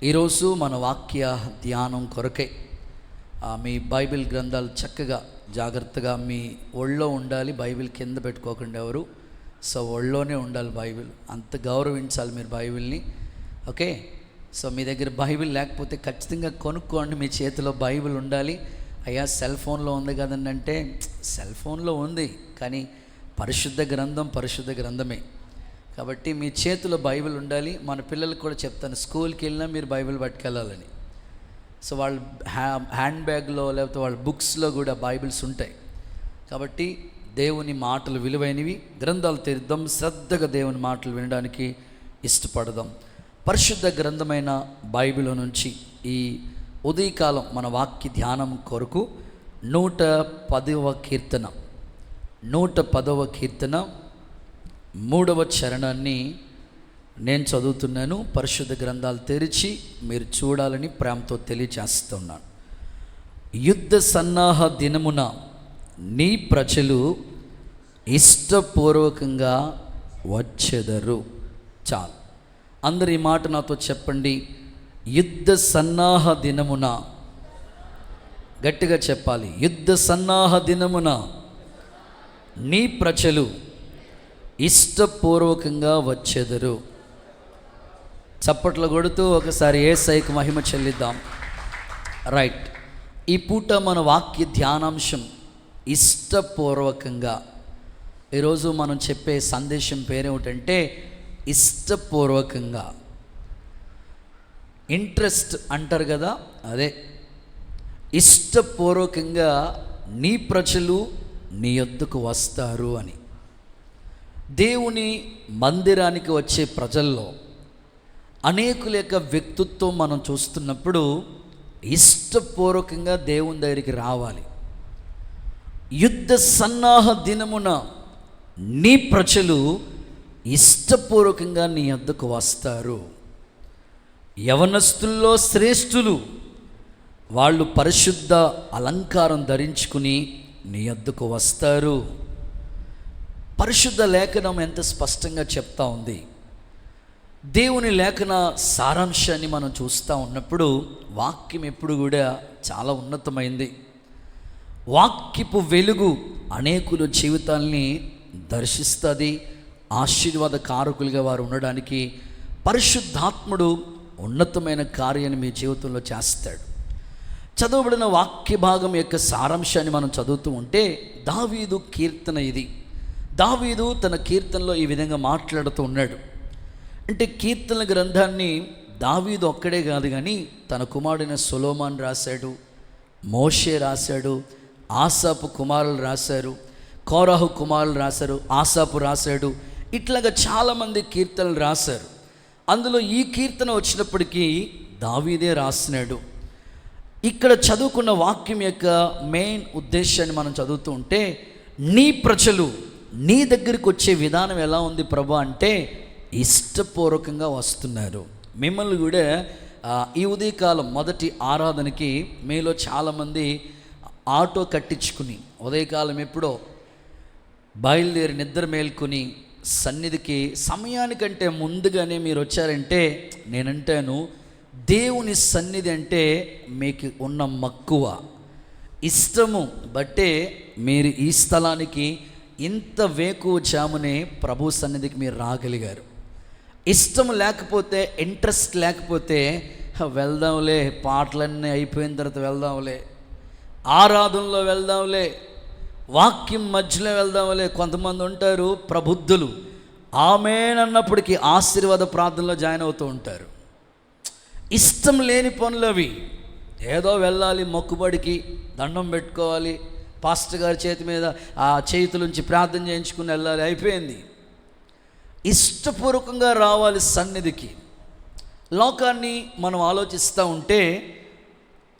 ఈరోజు మన వాక్య ధ్యానం కొరకై మీ బైబిల్ గ్రంథాలు చక్కగా జాగ్రత్తగా మీ ఒళ్ళో ఉండాలి. బైబిల్ కింద పెట్టుకోకుండా ఎవరు. సో ఒళ్ళోనే ఉండాలి బైబిల్, అంత గౌరవించాలి మీరు బైబిల్ని. ఓకే, సో మీ దగ్గర బైబిల్ లేకపోతే ఖచ్చితంగా కొనుక్కోండి. మీ చేతిలో బైబిల్ ఉండాలి. అయ్యా సెల్ ఫోన్లో ఉంది కదండి అంటే, సెల్ ఫోన్లో ఉంది కానీ పరిశుద్ధ గ్రంథమే. కాబట్టి మీ చేతిలో బైబిల్ ఉండాలి. మన పిల్లలకు కూడా చెప్తాను, స్కూల్కి వెళ్ళినా మీరు బైబిల్ పట్టుకెళ్ళాలని. సో వాళ్ళ హ్యాండ్ బ్యాగ్లో లేకపోతే వాళ్ళ బుక్స్లో కూడా బైబిల్స్ ఉంటాయి. కాబట్టి దేవుని మాటలు విలువైనవి. గ్రంథాలు తెరిద్దాం, శ్రద్ధగా దేవుని మాటలు వినడానికి ఇష్టపడదాం. పరిశుద్ధ గ్రంథమైన బైబిల్ నుంచి ఈ ఉదయకాలం మన వాక్య ధ్యానం కొరకు 110వ కీర్తన 3వ చరణాన్ని నేను చదువుతున్నాను. పరిశుద్ధ గ్రంథాలు తెరిచి మీరు చూడాలని ప్రేమతో తెలియజేస్తున్నాను. యుద్ధ సన్నాహ దినమున నీ ప్రజలు ఇష్టపూర్వకంగా వచ్చెదరు. చాలు, అందరు ఈ మాట నాతో చెప్పండి. యుద్ధ సన్నాహ దినమున, గట్టిగా చెప్పాలి. యుద్ధ సన్నాహ దినమున నీ ప్రజలు ఇష్టపూర్వకంగా వచ్చెదరు. చప్పట్లు కొడుతూ ఒకసారి యేసయ్యకు మహిమ చెల్లిద్దాం. రైట్, ఈ పూట మన వాక్య ధ్యానాంశం ఇష్టపూర్వకంగా. ఈరోజు మనం చెప్పే సందేశం పేరేమిటంటే ఇష్టపూర్వకంగా. ఇంట్రెస్ట్ అంటారు కదా, అదే ఇష్టపూర్వకంగా నీ ప్రజలు నీ యొద్దకు వస్తారు అని. దేవుని మందిరానికి వచ్చే ప్రజల్లో అనేకుల యొక్క వ్యక్తిత్వం మనం చూస్తున్నప్పుడు ఇష్టపూర్వకంగా దేవుని దగ్గరికి రావాలి. యుద్ధ సన్నాహ దినమున నీ ప్రజలు ఇష్టపూర్వకంగా నీ యొద్దకు వస్తారు. యవనస్తుల్లో శ్రేష్ఠులు, వాళ్ళు పరిశుద్ధ అలంకారం ధరించుకుని నీ యొద్దకు వస్తారు. పరిశుద్ధ లేఖనం ఎంత స్పష్టంగా చెప్తా ఉంది. దేవుని లేఖన సారాంశాన్ని మనం చూస్తూ ఉన్నప్పుడు వాక్యం ఎప్పుడు కూడా చాలా ఉన్నతమైంది. వాక్యపు వెలుగు అనేకుల జీవితాల్ని దర్శిస్తుంది. ఆశీర్వాద కారకులుగా వారు ఉండడానికి పరిశుద్ధాత్ముడు ఉన్నతమైన కార్యాన్ని మీ జీవితంలో చేస్తాడు. చదవబడిన వాక్య భాగం యొక్క సారాంశాన్ని మనం చదువుతూ ఉంటే దావీదు కీర్తన ఇది. దావీదు తన కీర్తనలో ఈ విధంగా మాట్లాడుతూ ఉన్నాడు. అంటే కీర్తనల గ్రంథాన్ని దావీదు ఒక్కడే కాదు కానీ తన కుమారుడైన సొలొమోను రాశాడు, మోషే రాశాడు, ఆసాపు కుమారులు రాశారు, కోరాహు కుమారులు రాశారు, ఆసాపు రాశాడు. ఇట్లాగా చాలామంది కీర్తనలు రాశారు. అందులో ఈ కీర్తన వచ్చినప్పటికీ దావీదే రాసినాడు. ఇక్కడ చదువుకున్న వాక్యం యొక్క మెయిన్ ఉద్దేశాన్ని మనం చదువుతూ ఉంటే, నీ ప్రజలు నీ దగ్గరికి వచ్చే విధానం ఎలా ఉంది ప్రభా అంటే ఇష్టపూర్వకంగా వస్తున్నారు. మిమ్మల్ని కూడా ఈ ఉదయకాలం మొదటి ఆరాధనకి మీలో చాలామంది ఆటో కట్టించుకుని ఉదయకాలం ఎప్పుడో బయలుదేరి నిద్ర మేల్కొని సన్నిధికి సమయానికంటే ముందుగానే మీరు వచ్చారంటే నేనంటాను, దేవుని సన్నిధి అంటే మీకు ఉన్న మక్కువ, ఇష్టము బట్టే మీరు ఈ స్థలానికి ఇంత వేకువజామునే ప్రభు సన్నిధికి మీరు రాగలిగారు. ఇష్టం లేకపోతే, ఇంట్రెస్ట్ లేకపోతే వెళ్దాంలే, పాటలన్నీ అయిపోయిన తర్వాత వెళ్దాంలే, ఆరాధనలో వెళ్దాంలే, వాక్యం మధ్యలో వెళ్దాంలే. కొంతమంది ఉంటారు ప్రబుద్ధులు, ఆమేన్ అన్నప్పటికీ ఆశీర్వాద ప్రార్థనలో జాయిన్ అవుతూ ఉంటారు. ఇష్టం లేని పనులు అవి. ఏదో వెళ్ళాలి, మొక్కుబడికి దండం పెట్టుకోవాలి, పాస్టర్ గారి చేతి మీద ఆ చేతులుంచి ప్రార్థన చేయించుకుని వెళ్ళాలి, అయిపోయింది. ఇష్టపూర్వకంగా రావాలి సన్నిధికి. లోకాన్ని మనం ఆలోచిస్తూ ఉంటే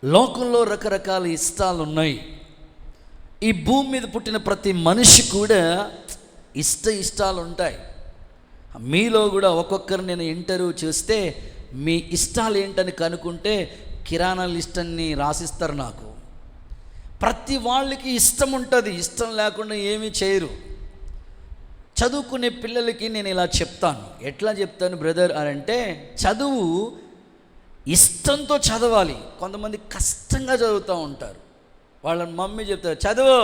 లోకంలో రకరకాల ఇష్టాలు ఉన్నాయి. ఈ భూమి మీద పుట్టిన ప్రతి మనిషి కూడా ఇష్టాలు ఉంటాయి. మీలో కూడా ఒక్కొక్కరు నేను ఇంటర్వ్యూ చేస్తే మీ ఇష్టాలు ఏంటని కనుక్కుంటే కిరాణా లిస్ట్ అన్ని రాసిస్తారు నాకు. ప్రతి వాళ్ళకి ఇష్టం ఉంటుంది, ఇష్టం లేకుండా ఏమీ చేయరు. చదువుకునే పిల్లలకి నేను ఇలా చెప్తాను. ఎట్లా చెప్తాను బ్రదర్ అని అంటే, చదువు ఇష్టంతో చదవాలి. కొంతమంది కష్టంగా చదువుతూ ఉంటారు. వాళ్ళ మమ్మీ చెప్తారు చదువు,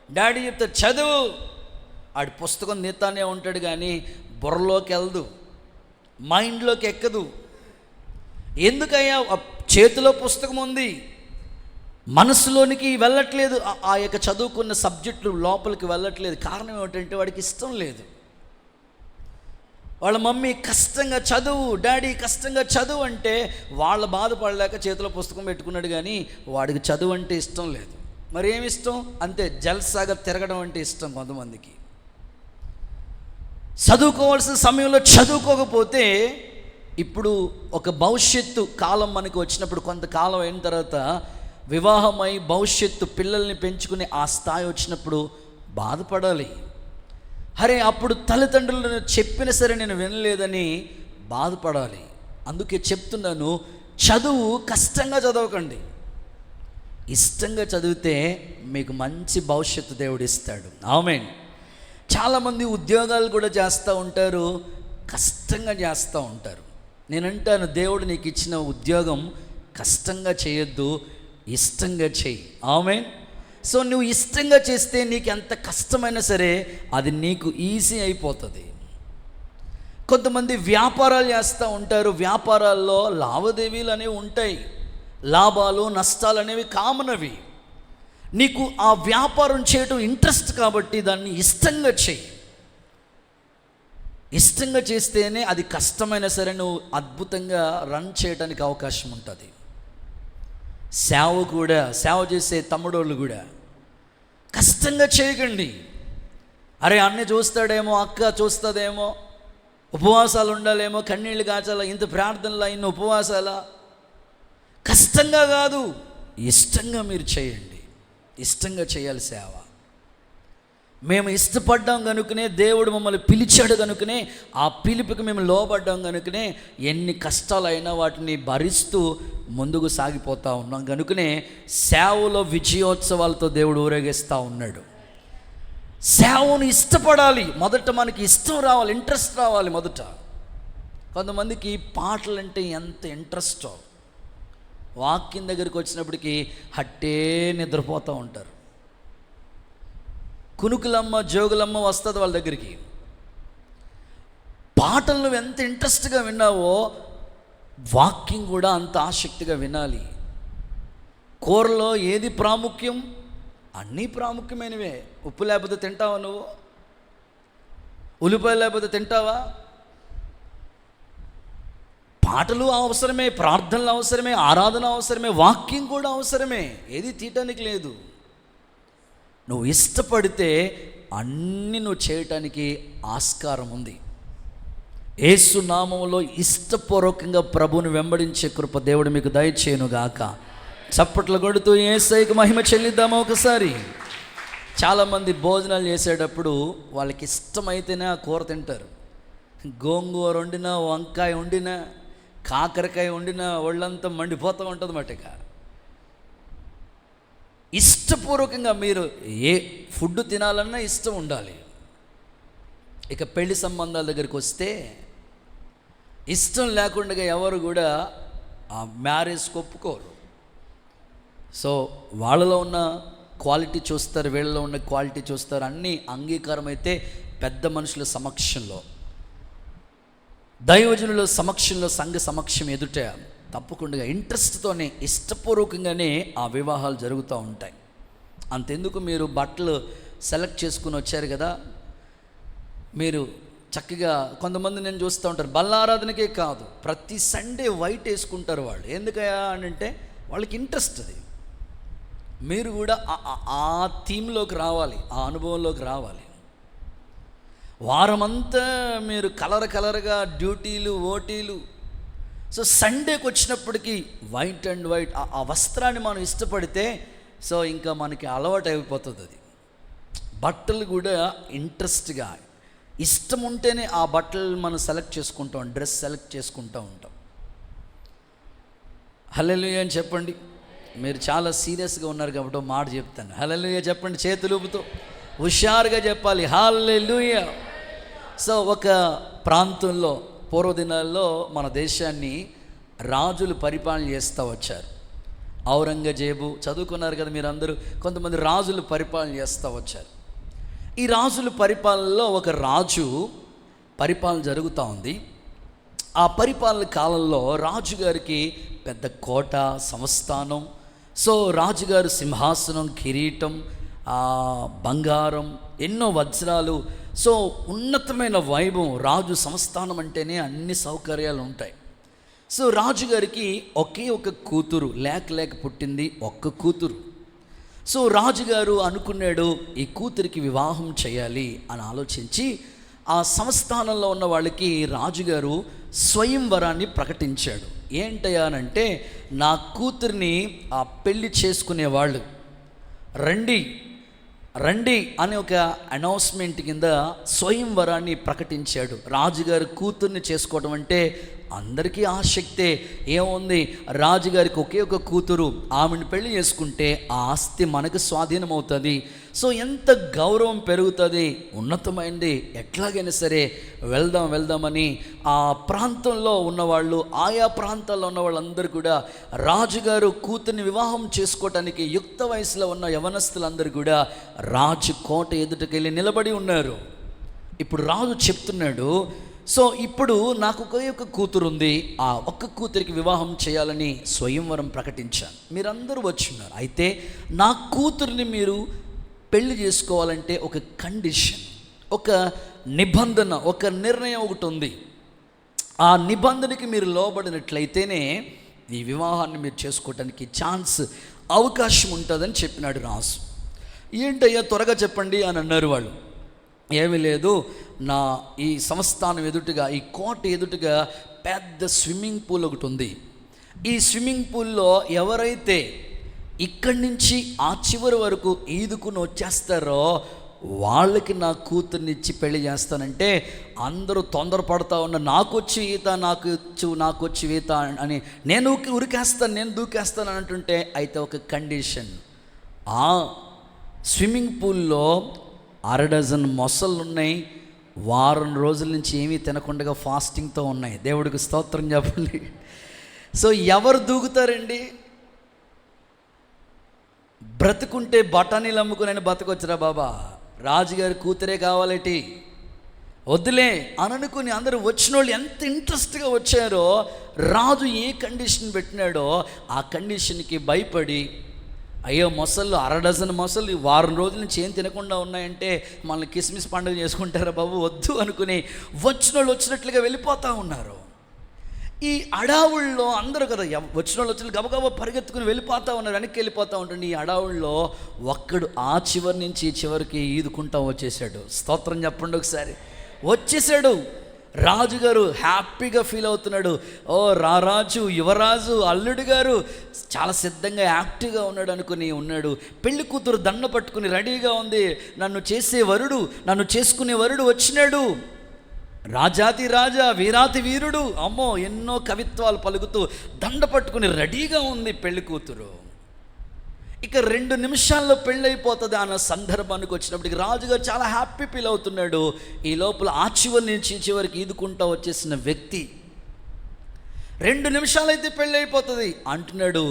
డాడీ చెప్తారు చదువు, ఆడి పుస్తకం నీతానే ఉంటాడు కానీ బుర్రలోకి వెళ్ళదు, మైండ్లోకి ఎక్కదు. ఎందుకయ్యా? చేతిలో పుస్తకం ఉంది, మనసులోనికి వెళ్ళట్లేదు, ఆ యొక్క చదువుకున్న సబ్జెక్టులు లోపలికి వెళ్ళట్లేదు. కారణం ఏమిటంటే వాడికి ఇష్టం లేదు. వాళ్ళ మమ్మీ కష్టంగా చదువు, డాడీ కష్టంగా చదువు అంటే వాళ్ళ బాధపడలేక చేతిలో పుస్తకం పెట్టుకున్నాడు కానీ వాడికి చదువు అంటే ఇష్టం లేదు. మరి ఏమి ఇష్టం? అంతే, జల్సాగా తిరగడం అంటే ఇష్టం కొంతమందికి. చదువుకోవాల్సిన సమయంలో చదువుకోకపోతే ఇప్పుడు ఒక భవిష్యత్తు కాలం మనకు వచ్చినప్పుడు, కొంతకాలం అయిన తర్వాత వివాహమై భవిష్యత్తు పిల్లల్ని పెంచుకునే ఆ స్థాయి వచ్చినప్పుడు బాధపడాలి. అరే అప్పుడు తల్లిదండ్రులు చెప్పినా సరే నేను వినలేదని బాధపడాలి. అందుకే చెప్తున్నాను, చదువు కష్టంగా చదవకండి, ఇష్టంగా చదివితే మీకు మంచి భవిష్యత్తు దేవుడు ఇస్తాడు. ఆమేన్. చాలామంది ఉద్యోగాలు కూడా చేస్తూ ఉంటారు, కష్టంగా చేస్తూ ఉంటారు. నేనంటాను, దేవుడు నీకు ఇచ్చిన ఉద్యోగం కష్టంగా చేయొద్దు, ఇష్టంగా చెయ్యి. ఆమేన్. సో నువ్వు ఇష్టంగా చేస్తే నీకు ఎంత కష్టమైనా సరే అది నీకు ఈజీ అయిపోతుంది. కొంతమంది వ్యాపారాలు చేస్తూ ఉంటారు, వ్యాపారాల్లో లావాదేవీలు అనేవి ఉంటాయి, లాభాలు నష్టాలు అనేవి కామన్. అవి నీకు ఆ వ్యాపారం చేయడం ఇంట్రెస్ట్ కాబట్టి దాన్ని ఇష్టంగా చెయ్యి. ఇష్టంగా చేస్తేనే అది కష్టమైనా సరే నువ్వు అద్భుతంగా రన్ చేయడానికి అవకాశం ఉంటుంది. సేవ చేసే తమ్ముడోళ్ళు కూడా కష్టంగా చేయకండి. అరే అన్న చూస్తాడేమో, అక్క చూస్తుందేమో, ఉపవాసాలు ఉండాలేమో, కన్నీళ్ళు కాచాలా, ఇంత ప్రార్థనలా, ఇన్ని ఉపవాసాలా, కష్టంగా కాదు, ఇష్టంగా మీరు చేయండి. ఇష్టంగా చేయాలి సేవ. మేము ఇష్టపడ్డాం కనుకనే దేవుడు మమ్మల్ని పిలిచాడు కనుకనే ఆ పిలుపుకి మేము లోబడ్డాం కనుకనే ఎన్ని కష్టాలైనా వాటిని భరిస్తూ ముందుకు సాగిపోతూ ఉన్నాం కనుకనే సేవలో విజయోత్సవాలతో దేవుడు ఊరేగిస్తూ ఉన్నాడు. సేవను ఇష్టపడాలి, మొదట మనకి ఇష్టం రావాలి, ఇంట్రెస్ట్ రావాలి మొదట. కొంతమందికి పాటలంటే ఎంత ఇంట్రెస్టో వాక్యం దగ్గరికి వచ్చినప్పటికీ హట్టే నిద్రపోతూ ఉంటారు. కునుకులమ్మ జోగులమ్మ వస్తుంది వాళ్ళ దగ్గరికి. పాటలు నువ్వు ఎంత ఇంట్రెస్ట్గా విన్నావో వాక్యం కూడా అంత ఆసక్తిగా వినాలి. కూరలో ఏది ప్రాముఖ్యం? అన్నీ ప్రాముఖ్యమైనవే. ఉప్పు లేకపోతే తింటావా నువ్వు? ఉల్లిపాయలు లేకపోతే తింటావా? పాటలు అవసరమే, ప్రార్థనలు అవసరమే, ఆరాధన అవసరమే, వాక్యం కూడా అవసరమే. ఏది తీయటానికి లేదు. నువ్వు ఇష్టపడితే అన్నీ నువ్వు చేయటానికి ఆస్కారం ఉంది. యేసు నామములో ఇష్టపూర్వకంగా ప్రభువుని వెంబడించే కృప దేవుడు మీకు దయచేయునుగాక. చప్పట్లు కొడుతూ యేసయ్యకు మహిమ చెల్లిద్దామా ఒకసారి. చాలామంది భోజనాలు చేసేటప్పుడు వాళ్ళకి ఇష్టమైతేనే ఆ కూర తింటారు. గోంగూర వండినా, వంకాయ వండినా, కాకరకాయ వండినా ఒళ్ళంతా మండిపోతూ ఉంటుంది మటుక. ఇష్టపూర్వకంగా మీరు ఏ ఫుడ్ తినాలన్నా ఇష్టం ఉండాలి. ఇక పెళ్లి సంబంధాల దగ్గరికి వస్తే ఇష్టం లేకుండా ఎవరు కూడా ఆ మ్యారేజ్కి ఒప్పుకోరు. సో వాళ్ళలో ఉన్న క్వాలిటీ చూస్తారు, వీళ్ళలో ఉన్న క్వాలిటీ చూస్తారు. అన్నీ అంగీకారం అయితే పెద్ద మనుషుల సమక్షంలో, దైవజనుల సమక్షంలో, సంఘ సమక్షం ఎదుట తప్పకుండా ఇంట్రెస్ట్తోనే ఇష్టపూర్వకంగానే ఆ వివాహాలు జరుగుతూ ఉంటాయి. అంతెందుకు, మీరు బట్టలు సెలెక్ట్ చేసుకుని వచ్చారు కదా, మీరు చక్కగా కొంతమంది నేను చూస్తూ ఉంటారు, బల్లారాధనకే కాదు ప్రతి సండే వైట్ వేసుకుంటారు వాళ్ళు. ఎందుకయ్యా అని అంటే వాళ్ళకి ఇంట్రెస్ట్ అది. మీరు కూడా ఆ థీమ్లోకి రావాలి, ఆ అనుభవంలోకి రావాలి. వారమంతా మీరు కలర్గా డ్యూటీలు, ఓటీలు. సో సండేకి వచ్చినప్పటికీ వైట్ అండ్ వైట్ ఆ వస్త్రాన్ని మనం ఇష్టపడితే సో ఇంకా మనకి అలవాటు అయిపోతుంది. అది బట్టలు కూడా ఇంట్రెస్ట్గా ఇష్టం ఉంటేనే ఆ బట్టలు మనం సెలెక్ట్ చేసుకుంటాం, డ్రెస్ సెలెక్ట్ చేసుకుంటూ ఉంటాం. హల్లెలూయా అని చెప్పండి. మీరు చాలా సీరియస్గా ఉన్నారు కాబట్టి మాట చెప్తాను. హల్లెలూయా చెప్పండి, చేతులు ఊపుతూ హుషారుగా చెప్పాలి హల్లెలూయా. సో ఒక ప్రాంతంలో పూర్వదినాల్లో మన దేశాన్ని రాజులు పరిపాలన చేస్తూ వచ్చారు. ఔరంగజేబు చదువుకున్నారు కదా మీరందరూ. కొంతమంది రాజులు పరిపాలన చేస్తూ వచ్చారు. ఈ రాజుల పరిపాలనలో ఒక రాజు పరిపాలన జరుగుతూ ఉంది. ఆ పరిపాలన కాలంలో రాజుగారికి పెద్ద కోట, సంస్థానం. సో రాజుగారు సింహాసనం, కిరీటం, బంగారం, ఎన్నో వజ్రాలు, సో ఉన్నతమైన వైభవం. రాజు సంస్థానం అంటేనే అన్ని సౌకర్యాలు ఉంటాయి. సో రాజుగారికి ఒకే ఒక కూతురు, లేక పుట్టింది ఒక్క కూతురు. సో రాజుగారు అనుకున్నాడు, ఈ కూతురికి వివాహం చేయాలి అని ఆలోచించి ఆ సంస్థానంలో ఉన్న వాళ్ళకి రాజుగారు స్వయంవరాన్ని ప్రకటించాడు. ఏంటయ్యానంటే, నా కూతుర్ని పెళ్లి చేసుకునేవాళ్ళు రండి అని ఒక అనౌన్స్మెంట్ కింద స్వయంవరాన్ని ప్రకటించాడు. రాజుగారి కూతుర్ని చేసుకోవడం అంటే అందరికీ ఆసక్తే. ఏముంది, రాజుగారికి ఒకే ఒక కూతురు, ఆమెను పెళ్లి చేసుకుంటే ఆ ఆస్తి మనకు స్వాధీనం అవుతుంది. సో ఎంత గౌరవం పెరుగుతుంది, ఉన్నతమైంది, ఎట్లాగైనా సరే వెళ్దామని ఆ ప్రాంతంలో ఉన్నవాళ్ళు, ఆయా ప్రాంతాల్లో ఉన్న వాళ్ళందరూ కూడా రాజుగారు కూతుర్ని వివాహం చేసుకోవటానికి యుక్త వయసులో ఉన్న యవనస్తులందరూ కూడా రాజు కోట ఎదుటకెళ్ళి నిలబడి ఉన్నారు. ఇప్పుడు రాజు చెప్తున్నాడు, సో ఇప్పుడు నాకు ఒకే ఒక కూతురు ఉంది, ఆ ఒక్క కూతురికి వివాహం చేయాలని స్వయంవరం ప్రకటించాను. మీరందరూ వచ్చున్నారు. అయితే నా కూతురిని మీరు పెళ్లి చేసుకోవాలంటే ఒక కండిషన్, ఒక నిబంధన, ఒక నిర్ణయం ఒకటి ఉంది. ఆ నిబంధనకి మీరు లోబడినట్లయితేనే ఈ వివాహాన్ని మీరు చేసుకోవడానికి అవకాశం ఉంటుందని చెప్పినాడు రాజు. ఏంటయ్యా త్వరగా చెప్పండి అని అన్నారు వాళ్ళు. ఏమీ లేదు, నా ఈ సంస్థానం ఎదుటిగా, ఈ కోట ఎదుటిగా పెద్ద స్విమ్మింగ్ పూల్ ఒకటి ఉంది. ఈ స్విమ్మింగ్ పూల్లో ఎవరైతే ఇక్కడి నుంచి ఆ చివరి వరకు ఈదుకుని వచ్చేస్తారో వాళ్ళకి నా కూతుర్నిచ్చి పెళ్లి చేస్తానంటే అందరూ తొందరపడతా ఉన్న, నాకొచ్చి ఈత అని నేను ఉరికేస్తాను, నేను దూకేస్తాను అని అంటుంటే, అయితే ఒక కండిషన్, ఆ స్విమ్మింగ్ పూల్లో 6 డజన్ మొసళ్ళు ఉన్నాయి, వారం రోజుల నుంచి ఏమీ తినకుండా ఫాస్టింగ్తో ఉన్నాయి. దేవుడికి స్తోత్రం చెప్పండి. సో ఎవరు దూకుతారండి? బ్రతుకుంటే బఠానీలు అమ్ముకుని బతకొచ్చురా బాబా, రాజుగారి కూతురే కావాలేటి, వద్దులే అని అనుకుని అందరూ వచ్చిన వాళ్ళు ఎంత ఇంట్రెస్ట్గా వచ్చారో, రాజు ఏ కండిషన్ పెట్టినాడో ఆ కండిషన్కి భయపడి, అయ్యో మొసళ్ళు 6 డజన్ మొసళ్ళు వారం రోజుల నుంచి ఏం తినకుండా ఉన్నాయంటే మనల్ని కిస్మిస్ పండుగ చేసుకుంటారా బాబు, వద్దు అనుకుని వచ్చిన వాళ్ళు వచ్చినట్లుగా వెళ్ళిపోతూ ఉన్నారు. ఈ అడావుల్లో అందరూ కదా, వచ్చిన వాళ్ళు వచ్చిన గబగబా పరిగెత్తుకుని వెళ్ళిపోతూ ఉన్నారు, వెనక్కి వెళ్ళిపోతూ ఉంటుంది. ఈ అడావుల్లో ఒక్కడు ఆ చివరి నుంచి ఈ చివరికి ఈదుకుంటా వచ్చేసాడు. స్తోత్రం చెప్పండి ఒకసారి. వచ్చేసాడు. రాజుగారు హ్యాపీగా ఫీల్ అవుతున్నాడు. ఓ రారాజు, యువరాజు, అల్లుడు గారు చాలా సిద్ధంగా యాక్టివ్గా ఉన్నాడు. పెళ్లి కూతురు దండ పట్టుకుని రెడీగా ఉంది. నన్ను చేసుకునే వరుడు వచ్చినాడు. రాజాతి రాజా, వీరాతి వీరుడు, అమ్మో ఎన్నో కవిత్వాలు పలుకుతూ దండ పట్టుకుని రెడీగా ఉంది పెళ్లి కూతురు. ఇక 2 నిమిషాల్లో పెళ్ళైపోతుంది అన్న సందర్భానికి వచ్చినప్పటికి రాజుగారు చాలా హ్యాపీ ఫీల్ అవుతున్నాడు. ఈ లోపల ఆ చివరి నుంచి చివరికి ఈదుకుంటా వచ్చేసిన వ్యక్తి 2 నిమిషాలైతే పెళ్ళైపోతుంది అంటున్నాడు.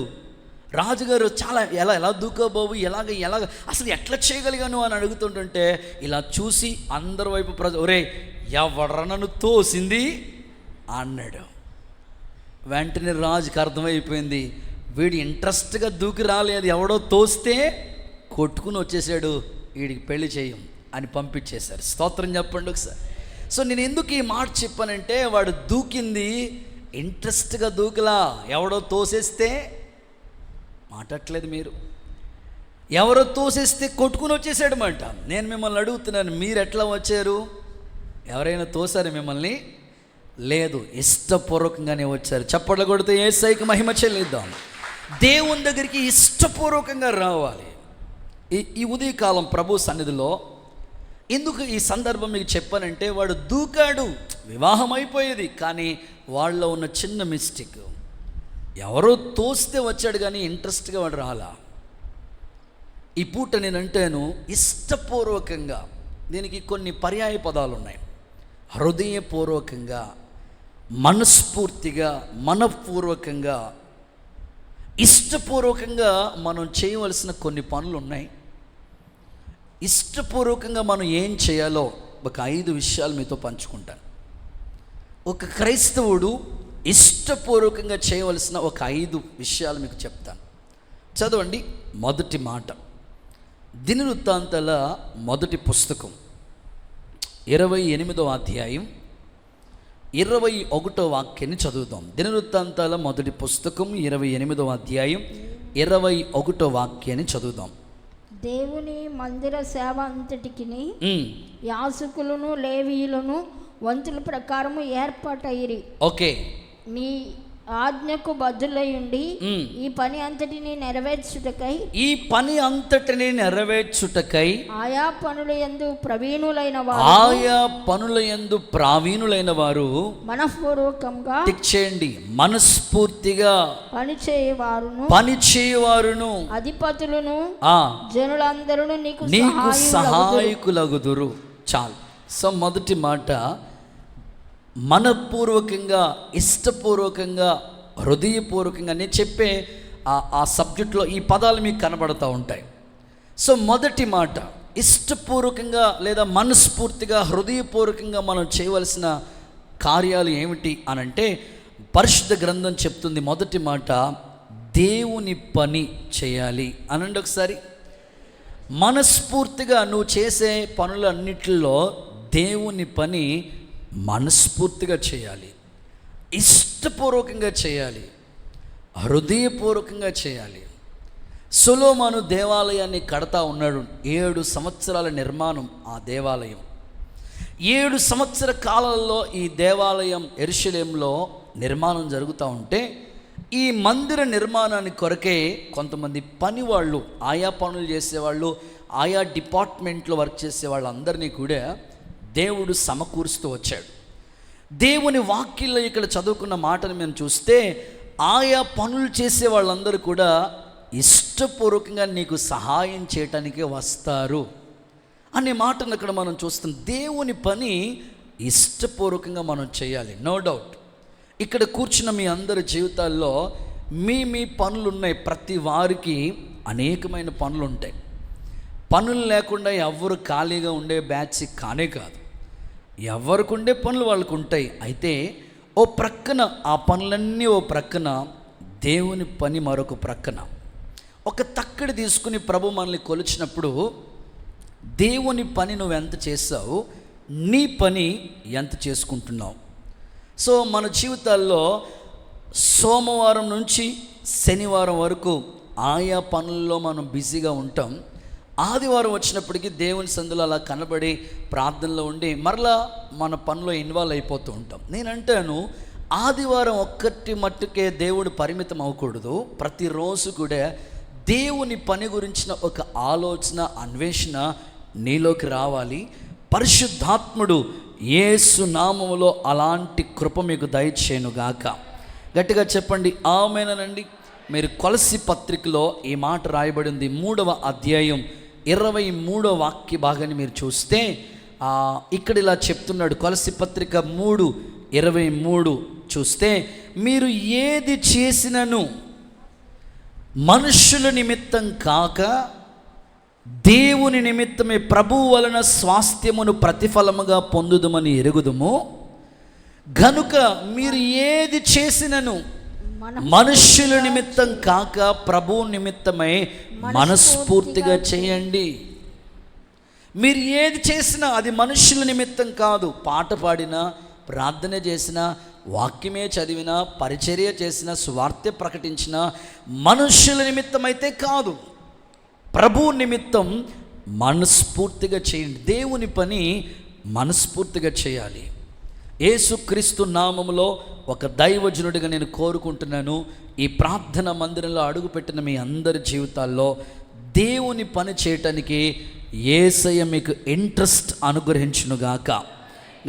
రాజుగారు చాలా ఎలా దూకోబాబు, ఎలాగ అసలు ఎట్లా చేయగలిగాను అని అడుగుతుంటుంటే ఇలా చూసి అందరి వైపు ఒరే ఎవడ్రా నన్ను తోసింది అన్నాడు. వెంటనే రాజుకి అర్థమైపోయింది, వీడు ఇంట్రెస్ట్గా దూకి రాలేదు, ఎవడో తోస్తే కొట్టుకుని వచ్చేసాడు, వీడికి పెళ్లి చేయం అని పంపించేశారు. స్తోత్రం చెప్పండి ఒకసారి. సో నేను ఎందుకు ఈ మాట చెప్పానంటే, వాడు దూకింది ఇంట్రెస్ట్గా దూకిలా, ఎవడో తోసేస్తే మాట్లాడలేదు మీరు, ఎవరో తోసేస్తే కొట్టుకుని వచ్చేసాడు మాట. నేను మిమ్మల్ని అడుగుతున్నాను, మీరు ఎట్లా వచ్చారు? ఎవరైనా తోసారు మిమ్మల్ని? లేదు, ఇష్టపూర్వకంగానే వచ్చారు. చప్పట్లు కొడితే యేసయ్యకి మహిమ చెల్లిద్దాం. దేవుని దగ్గరికి ఇష్టపూర్వకంగా రావాలి. ఈ ఉదయకాలం ప్రభు సన్నిధిలో ఎందుకు ఈ సందర్భం మీకు చెప్పానంటే, వాడు దూకాడు, వివాహం అయిపోయేది, కానీ వాళ్ళలో ఉన్న చిన్న మిస్టేక్, ఎవరో తోస్తే వచ్చాడు కానీ ఇంట్రెస్ట్గా వాడు రాలా. ఈ పూట నేను అంటాను ఇష్టపూర్వకంగా. దీనికి కొన్ని పర్యాయ పదాలు ఉన్నాయి. హృదయపూర్వకంగా మనస్ఫూర్తిగా, మనపూర్వకంగా, ఇష్టపూర్వకంగా మనం చేయవలసిన కొన్ని పనులు ఉన్నాయి. ఇష్టపూర్వకంగా మనం ఏం చేయాలో ఒక 5 విషయాలు మీతో పంచుకుంటాను. ఒక క్రైస్తవుడు ఇష్టపూర్వకంగా చేయవలసిన ఒక 5 విషయాలు మీకు చెప్తాను. చదవండి. మొదటి మాట, దినవృత్తాంతాల మొదటి పుస్తకం 28వ అధ్యాయం 21వ వాక్యాన్ని చదువుదాం. దినవృత్తాంతాల మొదటి పుస్తకం 28వ అధ్యాయం 21వ వాక్యాన్ని చదువుదాం. దేవుని మందిర సేవ అంతటికి యాజకులను లేవీయులను వంతుల ప్రకారము ఏర్పాటైరి. ఓకే, నీ ఆజ్ఞకు బద్దులై ఉండి ఈ పని అంతటిని నెరవేర్చుటకై ఆయా పనులయందు ప్రవీణులైన వారు మనఃపూర్వకంగా మనస్ఫూర్తిగా పనిచేయువారును అధిపతులను జనులందరూ నీకు సహాయకులగుదురు. చాలు. సో మొదటి మాట, మనపూర్వకంగా, ఇష్టపూర్వకంగా, హృదయపూర్వకంగా. నేను చెప్పే ఆ సబ్జెక్ట్లో ఈ పదాలు మీకు కనబడుతూ ఉంటాయి. సో మొదటి మాట, ఇష్టపూర్వకంగా లేదా మనస్ఫూర్తిగా, హృదయపూర్వకంగా మనం చేయవలసిన కార్యాలు ఏమిటి అనంటే, పరిశుద్ధ గ్రంథం చెప్తుంది మొదటి మాట, దేవుని పని చేయాలి అనండి ఒకసారి. మనస్ఫూర్తిగా నువ్వు చేసే పనులన్నిటిలో దేవుని పని మనస్ఫూర్తిగా చేయాలి, ఇష్టపూర్వకంగా చేయాలి, హృదయపూర్వకంగా చేయాలి. సొలొమోను దేవాలయాన్ని కడతా ఉన్నాడు. 7 సంవత్సరాల నిర్మాణం ఆ దేవాలయం. 7 సంవత్సర కాలంలో ఈ దేవాలయం యెరూషలేములో నిర్మాణం జరుగుతూ ఉంటే, ఈ మందిర నిర్మాణానికి కొరకే కొంతమంది పని వాళ్ళు, ఆయా పనులు చేసేవాళ్ళు, ఆయా డిపార్ట్మెంట్లో వర్క్ చేసే వాళ్ళందరినీ కూడా దేవుడు సమకూరుస్తూ వచ్చాడు. దేవుని వాక్యంలో ఇక్కడ చదువుకున్న మాటను మేము చూస్తే, ఆయా పనులు చేసే వాళ్ళందరూ కూడా ఇష్టపూర్వకంగా నీకు సహాయం చేయటానికే వస్తారు అనే మాటను అక్కడ మనం చూస్తాం. దేవుని పని ఇష్టపూర్వకంగా మనం చేయాలి. నో డౌట్ ఇక్కడ కూర్చున్న మీ అందరి జీవితాల్లో మీ పనులు ఉన్నాయి. ప్రతి వారికి అనేకమైన పనులు ఉంటాయి. పనులు లేకుండా ఎవరు ఖాళీగా ఉండే బ్యాచ్ కానే కాదు. ఎవరికి ఉండే పనులు వాళ్ళకు ఉంటాయి. అయితే ఓ ప్రక్కన ఆ పనులన్నీ, ఓ ప్రక్కన దేవుని పని మరొక ప్రక్కన. ఒక తక్కడి తీసుకుని ప్రభు మనల్ని కొలిచినప్పుడు, దేవుని పని నువ్వు ఎంత చేస్తావు, నీ పని ఎంత చేసుకుంటున్నావు. సో మన జీవితాల్లో సోమవారం నుంచి శనివారం వరకు ఆయా పనుల్లో మనం బిజీగా ఉంటాం. ఆదివారం వచ్చినప్పటికీ దేవుని సందులో అలా కనబడి ప్రార్థనలో ఉండి మరలా మన పనిలో ఇన్వాల్వ్ అయిపోతూ ఉంటాం. నేనంటాను, ఆదివారం ఒక్కటి మట్టుకే దేవుడు పరిమితం అవ్వకూడదు. ప్రతిరోజు కూడా దేవుని పని గురించిన ఒక ఆలోచన, అన్వేషణ నీలోకి రావాలి. పరిశుద్ధాత్ముడు యేసు నామములో అలాంటి కృప మీకు దయచేయునుగాక. గట్టిగా చెప్పండి ఆమేనండి. మీరు కొలస్సీ పత్రికలో ఈ మాట రాయబడింది. 3వ అధ్యాయం 23వ వాక్య భాగాన్ని మీరు చూస్తే ఇక్కడ ఇలా చెప్తున్నాడు. కొలస్సీ పత్రిక 3:23 చూస్తే, మీరు ఏది చేసినను మనుషుల నిమిత్తం కాక దేవుని నిమిత్తమే ప్రభువు వలన స్వాస్థ్యమును ప్రతిఫలముగా పొందుదమని ఎరుగుదుము. గనుక మీరు ఏది చేసినను మనుష్యుల నిమిత్తం కాక ప్రభువు నిమిత్తమై మనస్ఫూర్తిగా చేయండి. మీరు ఏది చేసినా అది మనుష్యుల నిమిత్తం కాదు. పాట పాడినా, ప్రార్థన చేసినా, వాక్యమే చదివినా, పరిచర్య చేసినా, సువార్త ప్రకటించినా మనుష్యుల నిమిత్తం అయితే కాదు, ప్రభు నిమిత్తం మనస్ఫూర్తిగా చేయండి. దేవుని పని మనస్ఫూర్తిగా చేయాలి. యేసుక్రీస్తు నామములో ఒక దైవజనుడిగా నేను కోరుకుంటున్నాను, ఈ ప్రార్థన మందిరంలో అడుగుపెట్టిన మీ అందరి జీవితాల్లో దేవుని పని చేయటానికి యేసయ్య మీకు ఇంట్రెస్ట్ అనుగ్రహించునుగాక.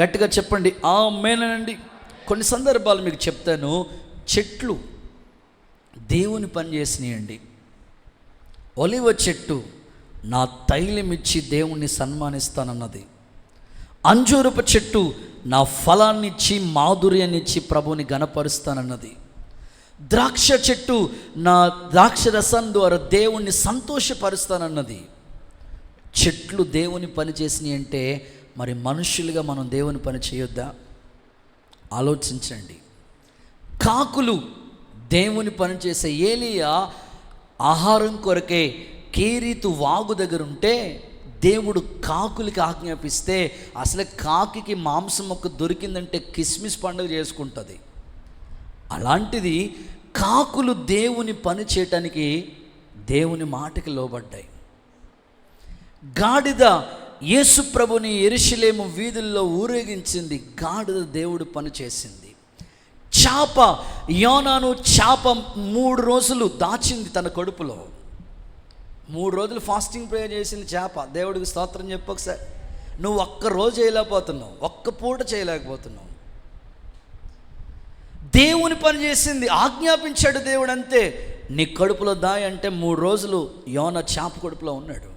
గట్టిగా చెప్పండి ఆమేనండి. కొన్ని సందర్భాలు మీకు చెప్తాను. చెట్లు దేవుని పని చేసినాయండి. ఒలివ చెట్టు నా తైలమిచ్చి దేవుణ్ణి సన్మానిస్తానన్నది. అంజూరపు చెట్టు నా ఫలాన్నిచ్చి మాధుర్యాన్నిచ్చి ప్రభువుని గణపరుస్తానన్నది. ద్రాక్ష చెట్టు నా ద్రాక్ష రసం ద్వారా దేవుణ్ణి సంతోషపరుస్తానన్నది. చెట్లు దేవుని పని చేసినాయి అంటే మరి మనుషులుగా మనం దేవుని పని చేయొద్దా? ఆలోచించండి. కాకులు దేవుని పని చేసే ఏలియా ఆహారం కొరకే కేరీతు వాగు దగ్గర ఉంటే దేవుడు కాకులకి ఆజ్ఞాపిస్తే అసలే కాకి మాంసం మొక్క దొరికిందంటే కిస్మిస్ పండుగ చేసుకుంటుంది. అలాంటిది కాకులు దేవుని పని చేయటానికి దేవుని మాటకి లోబడ్డాయి. గాడిద యేసు ప్రభుని యెరూషలేము వీధుల్లో ఊరేగించింది. గాడిద దేవుడు పని చేసింది. చాప యోనాను చాప 3 రోజులు దాచింది తన కడుపులో. 3 రోజులు ఫాస్టింగ్ ప్రేయర్ చేసింది చేప. దేవుడికి స్తోత్రం చెప్పు ఒకసారి. నువ్వు ఒక్క రోజు చేయలేకపోతున్నావు, ఒక్క పూట చేయలేకపోతున్నావు. దేవుని పని చేసింది, ఆజ్ఞాపించాడు దేవుడు, అంతే. నీ కడుపులో దాయి అంటే 3 రోజులు యోనా చేప కడుపులో ఉన్నాడు.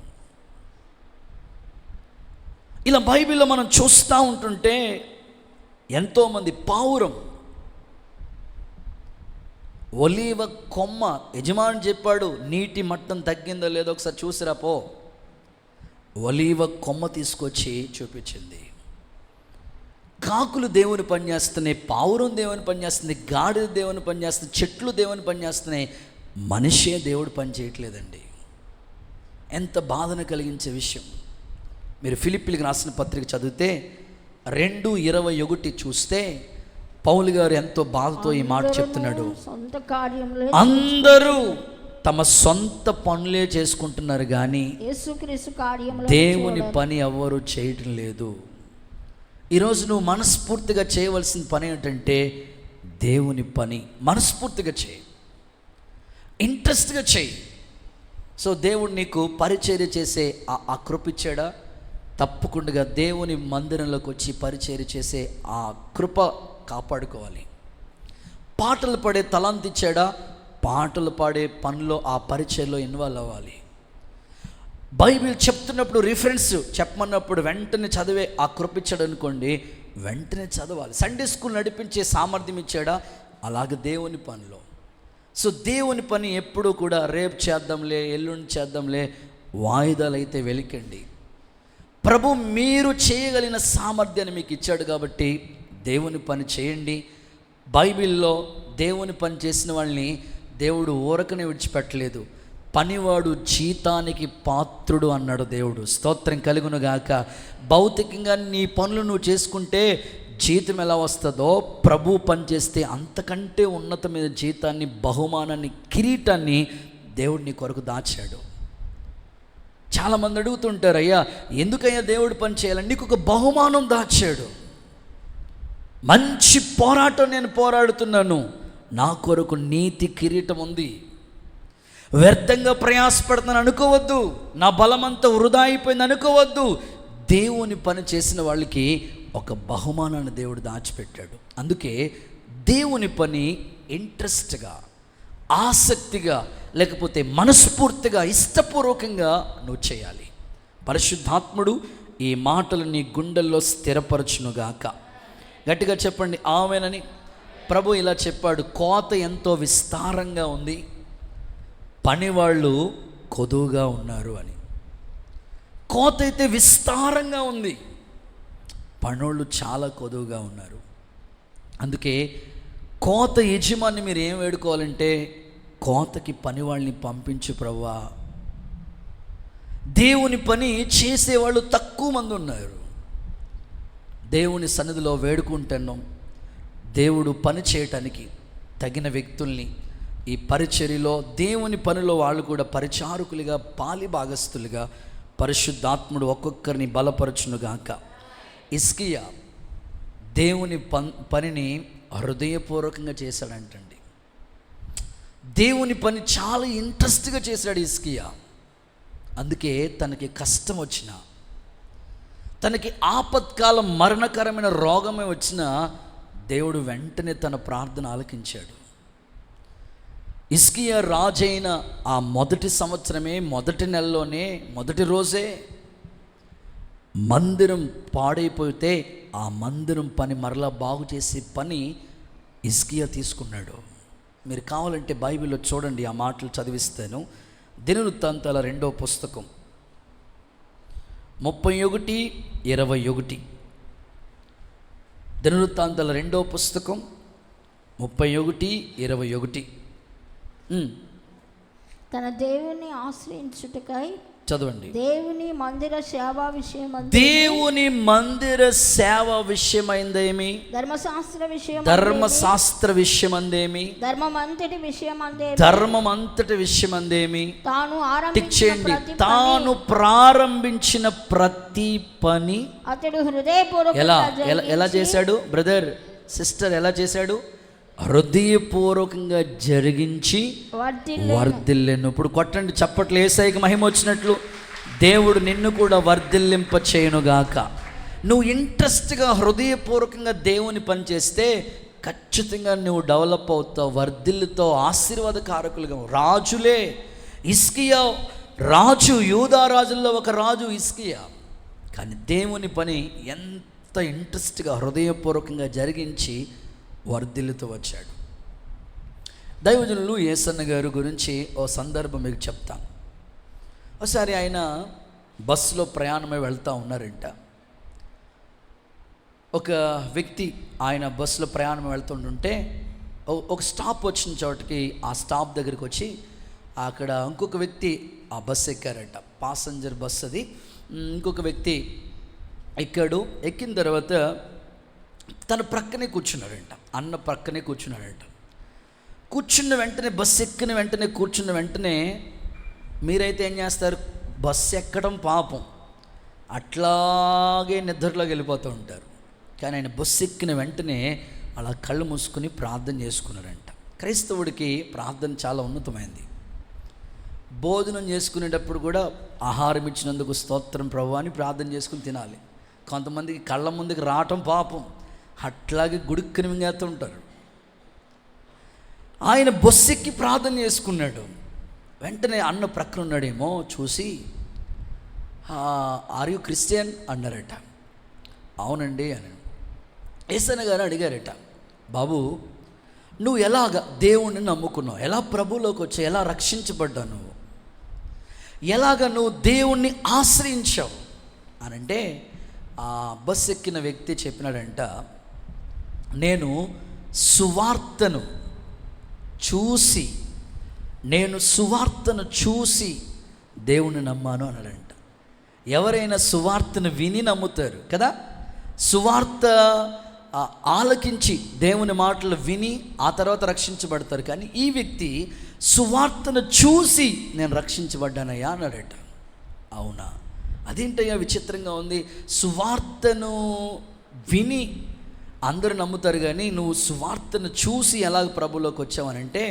ఇలా బైబిల్లో మనం చూస్తూ ఉంటుంటే ఎంతోమంది పావురం, ఒలీవ కొమ్మ, యజమాని చెప్పాడు నీటి మట్టం తగ్గిందో లేదో ఒకసారి చూసిరా పో. ఒలీవ కొమ్మ తీసుకొచ్చి చూపించింది. కాకులు దేవుని పని చేస్తున్నాయి, పావురం దేవుని పని చేస్తుంది, గాడిద దేవుని పని చేస్తుంది, చెట్లు దేవుని పని చేస్తున్నాయి. మనిషే దేవుడు పని చేయట్లేదండి. ఎంత బాధను కలిగించే విషయం. మీరు ఫిలిప్పీలకు రాసిన పత్రిక చదివితే 2:21 చూస్తే పౌలు గారు ఎంతో బాధతో ఈ మాట చెప్తున్నాడు. అందరూ తమ సొంత పనులే చేసుకుంటున్నారు కానీ దేవుని పని ఎవ్వరూ చేయటం లేదు. ఈరోజు నువ్వు మనస్ఫూర్తిగా చేయవలసిన పని ఏంటంటే దేవుని పని మనస్ఫూర్తిగా చేయి, ఇంట్రెస్ట్గా చేయి. సో దేవుడు నీకు పరిచర్య చేసే ఆ కృప ఇచ్చాడా? తప్పకుండా దేవుని మందిరంలోకి వచ్చి పరిచర్య చేసే ఆ కృప కాపాడుకోవాలి. పాటలు పాడే తలాంత్ ఇచ్చాడా? పాటలు పాడే పనిలో ఆ పరిచర్యలో ఇన్వాల్వ్ అవ్వాలి. బైబిల్ చెప్తున్నప్పుడు రిఫరెన్స్ చెప్పమన్నప్పుడు వెంటనే చదివే ఆ కృప ఇచ్చాడు అనుకోండి, వెంటనే చదవాలి. సండే స్కూల్ నడిపించే సామర్థ్యం ఇచ్చాడా? అలాగే దేవుని పనిలో. సో దేవుని పని ఎప్పుడూ కూడా రేపు చేద్దాంలే, ఎల్లుండి చేద్దాంలే, వాయిదాలు అయితే వెలికండి. ప్రభు మీరు చేయగలిగిన సామర్థ్యాన్ని మీకు ఇచ్చాడు కాబట్టి దేవుని పని చేయండి. బైబిల్లో దేవుని పని చేసిన వాళ్ళని దేవుడు ఊరకనే విడిచిపెట్టలేదు. పనివాడు జీతానికి పాత్రుడు అన్నాడు దేవుడు. స్తోత్రం కలుగును గాక. భౌతికంగా నీ పనులు నువ్వు చేసుకుంటే జీతం ఎలా వస్తుందో, ప్రభు పని చేస్తే అంతకంటే ఉన్నతమైన జీతాన్ని, బహుమానాన్ని, కిరీటాన్ని దేవుడు నీ కొరకు దాచాడు. చాలామంది అడుగుతుంటారు, అయ్యా ఎందుకయ్యా దేవుడు పని చేయాలని? నీకు ఒక బహుమానం దాచాడు. మంచి పోరాటం నేను పోరాడుతున్నాను, నా కొరకు నీతి కిరీటం ఉంది. వ్యర్థంగా ప్రయాసపడుతున్నాను అనుకోవద్దు, నా బలమంతా వృధా అయిపోయింది అనుకోవద్దు. దేవుని పని చేసిన వాళ్ళకి ఒక బహుమానాన్ని దేవుడు దాచిపెట్టాడు. అందుకే దేవుని పని ఇంట్రెస్ట్గా, ఆసక్తిగా, లేకపోతే మనస్ఫూర్తిగా, ఇష్టపూర్వకంగా నువ్వు చేయాలి. పరిశుద్ధాత్ముడు ఈ మాటలు నీ గుండెల్లో స్థిరపరచునుగాక. గట్టిగా చెప్పండి ఆమేనని. ప్రభు ఇలా చెప్పాడు, కోత ఎంతో విస్తారంగా ఉంది, పనివాళ్ళు కొదువుగా ఉన్నారు అని. కోత అయితే విస్తారంగా ఉంది, పనోళ్ళు చాలా కొదువుగా ఉన్నారు. అందుకే కోత యజమాని మీరు ఏం వేడుకోవాలంటే, కోతకి పని వాళ్ళని పంపించు ప్రభువా. దేవుని పని చేసేవాళ్ళు తక్కువ మంది ఉన్నారు. దేవుని సన్నిధిలో వేడుకుంటున్నాం, దేవుడు పని చేయటానికి తగిన వ్యక్తుల్ని ఈ పరిచర్యలో, దేవుని పనిలో వాళ్ళు కూడా పరిచారకులుగా, పాలి భాగస్తులుగా పరిశుద్ధాత్ముడు ఒక్కొక్కరిని బలపరచునుగాక. హిజ్కియా దేవుని పనిని హృదయపూర్వకంగా చేశాడంటండి. దేవుని పని చాలా ఇంట్రెస్ట్గా చేశాడు హిజ్కియా. అందుకే తనకి కష్టం వచ్చినా, తనకి ఆపత్కాలం మరణకరమైన రోగమే వచ్చినా దేవుడు వెంటనే తన ప్రార్థన ఆలకించాడు. హిజ్కియా రాజైన ఆ మొదటి సంవత్సరమే, మొదటి నెలలోనే, మొదటి రోజే మందిరం పాడైపోతే ఆ మందిరం పని మరలా బాగు చేసే పని హిజ్కియా తీసుకున్నాడు. మీరు కావాలంటే బైబిల్లో చూడండి, ఆ మాటలు చదివిస్తాను. దినవృత్తాంతాల 2వ పుస్తకం 31:21. దినవృత్తాంతాల 2వ పుస్తకం 31:21. తన దేవుని ఆశ్రయించుటకై చదవండి. దేవుని మందిర సేవ విషయమందు, దేవుని మందిర సేవ విషయమైందేమి, ధర్మశాస్త్ర విషయమందేమి, ధర్మం అంతటి విషయమందేమి, తాను ప్రారంభించిన ప్రతి పని అతడు హృదయపూర్వకంగా ఎలా చేశాడు? బ్రదర్ సిస్టర్, ఎలా చేశాడు? హృదయపూర్వకంగా జరిగించి వర్ధిల్లెను. ఇప్పుడు కొట్టండి చప్పట్లు, యేసయ్యకి మహిమ వచ్చినట్లు. దేవుడు నిన్ను కూడా వర్ధిల్లింప చేయనుగాక. నువ్వు ఇంట్రెస్ట్గా హృదయపూర్వకంగా దేవుని పని చేస్తే ఖచ్చితంగా నువ్వు డెవలప్ అవుతావు, వర్ధిల్లుతో ఆశీర్వాదకారకులుగా. రాజులే, హిజ్కియా రాజు, యూదా రాజుల్లో ఒక రాజు హిజ్కియా. కానీ దేవుని పని ఎంత ఇంట్రెస్ట్గా హృదయపూర్వకంగా జరిగించి వర్ధిల్లుతూ వచ్చాడు. దైవజనులు యేసన్న గారి గురించి ఓ సందర్భం మీకు చెప్తాను. ఒకసారి ఆయన బస్సులో ప్రయాణమై వెళ్తూ ఉన్నారంట. ఒక వ్యక్తి ఆయన బస్సులో ప్రయాణం వెళ్తుంటుంటే ఒక స్టాప్ వచ్చిన చోటకి, ఆ స్టాప్ దగ్గరికి వచ్చి అక్కడ ఇంకొక వ్యక్తి ఆ బస్సు ఎక్కారట. పాసెంజర్ బస్సు అది. ఇంకొక వ్యక్తి ఎక్కాడు. ఎక్కిన తర్వాత తన ప్రక్కనే కూర్చున్నాడంట, అన్న ప్రక్కనే కూర్చున్నాడంట. కూర్చున్న వెంటనే, బస్సు ఎక్కిన వెంటనే, కూర్చున్న వెంటనే మీరైతే ఏం చేస్తారు? బస్సు ఎక్కడం పాపం, అట్లాగే నిద్రలోకి వెళ్ళిపోతూ ఉంటారు. కానీ ఆయన బస్సు ఎక్కిన వెంటనే అలా కళ్ళు మూసుకుని ప్రార్థన చేసుకున్నారంట. క్రైస్తవుడికి ప్రార్థన చాలా ఉన్నతమైంది. భోజనం చేసుకునేటప్పుడు కూడా ఆహారం ఇచ్చినందుకు స్తోత్రం ప్రభువా అని ప్రార్థన చేసుకుని తినాలి. కొంతమందికి కళ్ళ ముందుకు రావటం పాపం, అట్లాగే గుడుక్కుని మింగేస్తూ ఉంటారు. ఆయన బస్సు ఎక్కి ప్రార్థన చేసుకున్నాడు. వెంటనే అన్న ప్రక్కన ఉన్నాడేమో చూసి, ఆర్ యు క్రిస్టియన్ అన్నారట. అవునండి అని యేసన్న గారు అడిగారట, బాబు నువ్వు ఎలాగ దేవుణ్ణి నమ్ముకున్నావు, ఎలా ప్రభువులోకి వచ్చావు, ఎలా రక్షించబడ్డావు, నువ్వు ఎలాగ నువ్వు దేవుణ్ణి ఆశ్రయించావు అనంటే, ఆ బస్సు ఎక్కిన వ్యక్తి చెప్పినాడంట, నేను సువార్తను చూసి దేవుణ్ణి నమ్మాను అన్నాడంట. ఎవరైనా సువార్తను విని నమ్ముతారు కదా, సువార్త ఆలకించి దేవుని మాటలు విని ఆ తర్వాత రక్షించబడతారు. కానీ ఈ వ్యక్తి సువార్తను చూసి నేను రక్షించబడ్డానయ్యా అన్నాడట. అవునా, అదేంటయ్యా విచిత్రంగా ఉంది, సువార్తను విని అందరూ నమ్ముతారు కానీ నువ్వు సువార్తను చూసి ఎలాగ ప్రభులోకి వచ్చావనంటే,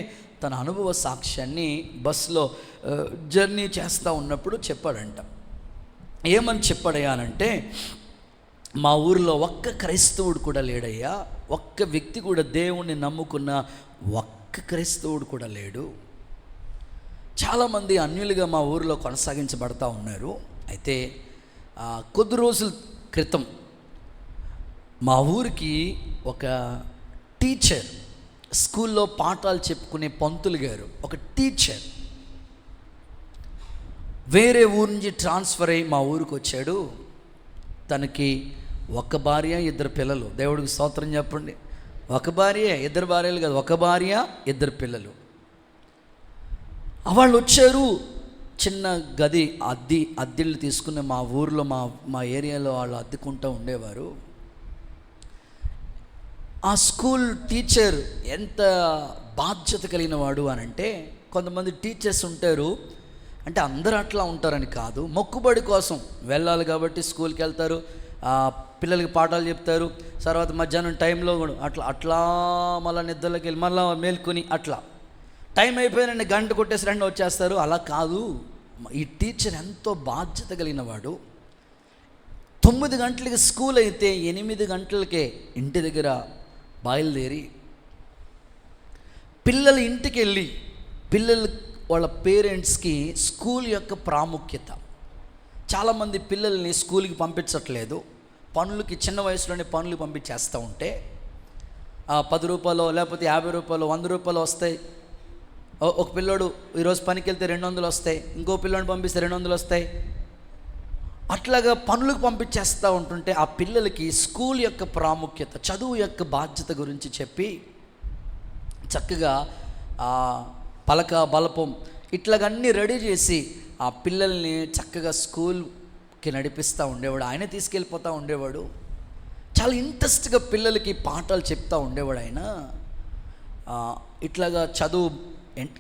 తన అనుభవ సాక్ష్యాన్ని బస్సులో జర్నీ చేస్తూ ఉన్నప్పుడు చెప్పాడంట. ఏమని చెప్పాడయ్యా అనంటే, మా ఊరిలో ఒక్క క్రైస్తవుడు కూడా లేడయ్యా, ఒక్క వ్యక్తి కూడా దేవుణ్ణి నమ్ముకున్న ఒక్క క్రైస్తవుడు కూడా లేడు. చాలామంది అన్యులుగా మా ఊరిలో కొనసాగించబడతా ఉన్నారు. అయితే కొద్ది రోజుల క్రితం మా ఊరికి ఒక టీచర్, స్కూల్లో పాఠాలు చెప్పుకునే పంతులు గారు, ఒక టీచర్ వేరే ఊరు నుంచి ట్రాన్స్ఫర్ అయ్యి మా ఊరికి వచ్చాడు. తనకి ఒక భార్య, ఇద్దరు పిల్లలు. దేవుడికి స్తోత్రం చెప్పండి. ఒక భార్య, ఇద్దరు భార్యలు కాదు, ఒక భార్య, ఇద్దరు పిల్లలు. వాళ్ళు వచ్చారు. చిన్న గది అద్దెళ్ళు తీసుకుని మా ఊరిలో మా ఏరియాలో వాళ్ళు అద్దెకుంటూ ఉండేవారు. ఆ స్కూల్ టీచర్ ఎంత బాధ్యత కలిగిన వాడు అని అంటే, కొంతమంది టీచర్స్ ఉంటారు, అంటే అందరూ అట్లా ఉంటారని కాదు, మొక్కుబడి కోసం వెళ్ళాలి కాబట్టి స్కూల్కి వెళ్తారు, పిల్లలకి పాఠాలు చెప్తారు, తర్వాత మధ్యాహ్నం టైంలో కూడా అట్లా మళ్ళీ నిద్రలోకి వెళ్ళి మళ్ళీ మేల్కొని అట్లా టైం అయిపోయినండి గంట కొట్టేసి రండి వచ్చేస్తారు. అలా కాదు, ఈ టీచర్ ఎంతో బాధ్యత కలిగిన వాడు. 9 గంటలకి స్కూల్ అయితే 8 గంటలకే ఇంటి దగ్గర బయలుదేరి పిల్లల ఇంటికి వెళ్ళి పిల్లలు వాళ్ళ పేరెంట్స్కి స్కూల్ యొక్క ప్రాముఖ్యత, చాలామంది పిల్లల్ని స్కూల్కి పంపించట్లేదు, పనులకి చిన్న వయసులోనే పనులు పంపించేస్తూ ఉంటే 10 రూపాయలు లేకపోతే 50 రూపాయలు 100 రూపాయలు వస్తాయి. ఒక పిల్లోడు ఈరోజు పనికి వెళ్తే 200 వస్తాయి, ఇంకో పిల్లోని పంపిస్తే 200 వస్తాయి. అట్లాగా పనులకు పంపించేస్తూ ఉంటుంటే ఆ పిల్లలకి స్కూల్ యొక్క ప్రాముఖ్యత, చదువు యొక్క బాధ్యత గురించి చెప్పి చక్కగా పలక బలపం ఇట్లాగన్నీ రెడీ చేసి ఆ పిల్లల్ని చక్కగా స్కూల్కి నడిపిస్తూ ఉండేవాడు. ఆయనే తీసుకెళ్ళిపోతూ ఉండేవాడు. చాలా ఇంట్రెస్ట్గా పిల్లలకి పాఠాలు చెప్తూ ఉండేవాడు ఆయన. ఇట్లాగా చదువు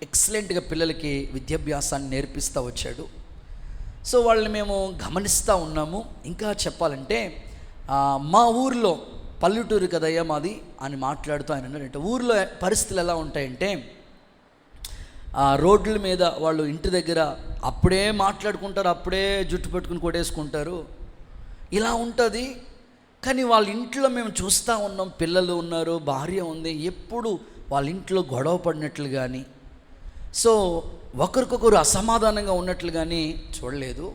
ఎక్సలెంట్గా పిల్లలకి విద్యాభ్యాసాన్ని నేర్పిస్తూ వచ్చాడు. సో వాళ్ళని మేము గమనిస్తూ ఉన్నాము. ఇంకా చెప్పాలంటే మా ఊర్లో, పల్లెటూరు కదయ్యా మాది అని మాట్లాడుతూ ఆయన అన్నారంటే, ఊర్లో పరిస్థితులు ఎలా ఉంటాయంటే రోడ్ల మీద వాళ్ళు ఇంటి దగ్గర అప్పుడే మాట్లాడుకుంటారు, అప్పుడే జుట్టు పెట్టుకుని కొట్టేసుకుంటారు, ఇలా ఉంటుంది. కానీ వాళ్ళ ఇంట్లో మేము చూస్తూ ఉన్నాం, పిల్లలు ఉన్నారు, భార్య ఉంది, ఎప్పుడు వాళ్ళ ఇంట్లో గొడవ పడినట్లు కానీ, సో ఒకరికొకరు అసమాధానంగా ఉన్నట్లు కానీ చూడలేదు.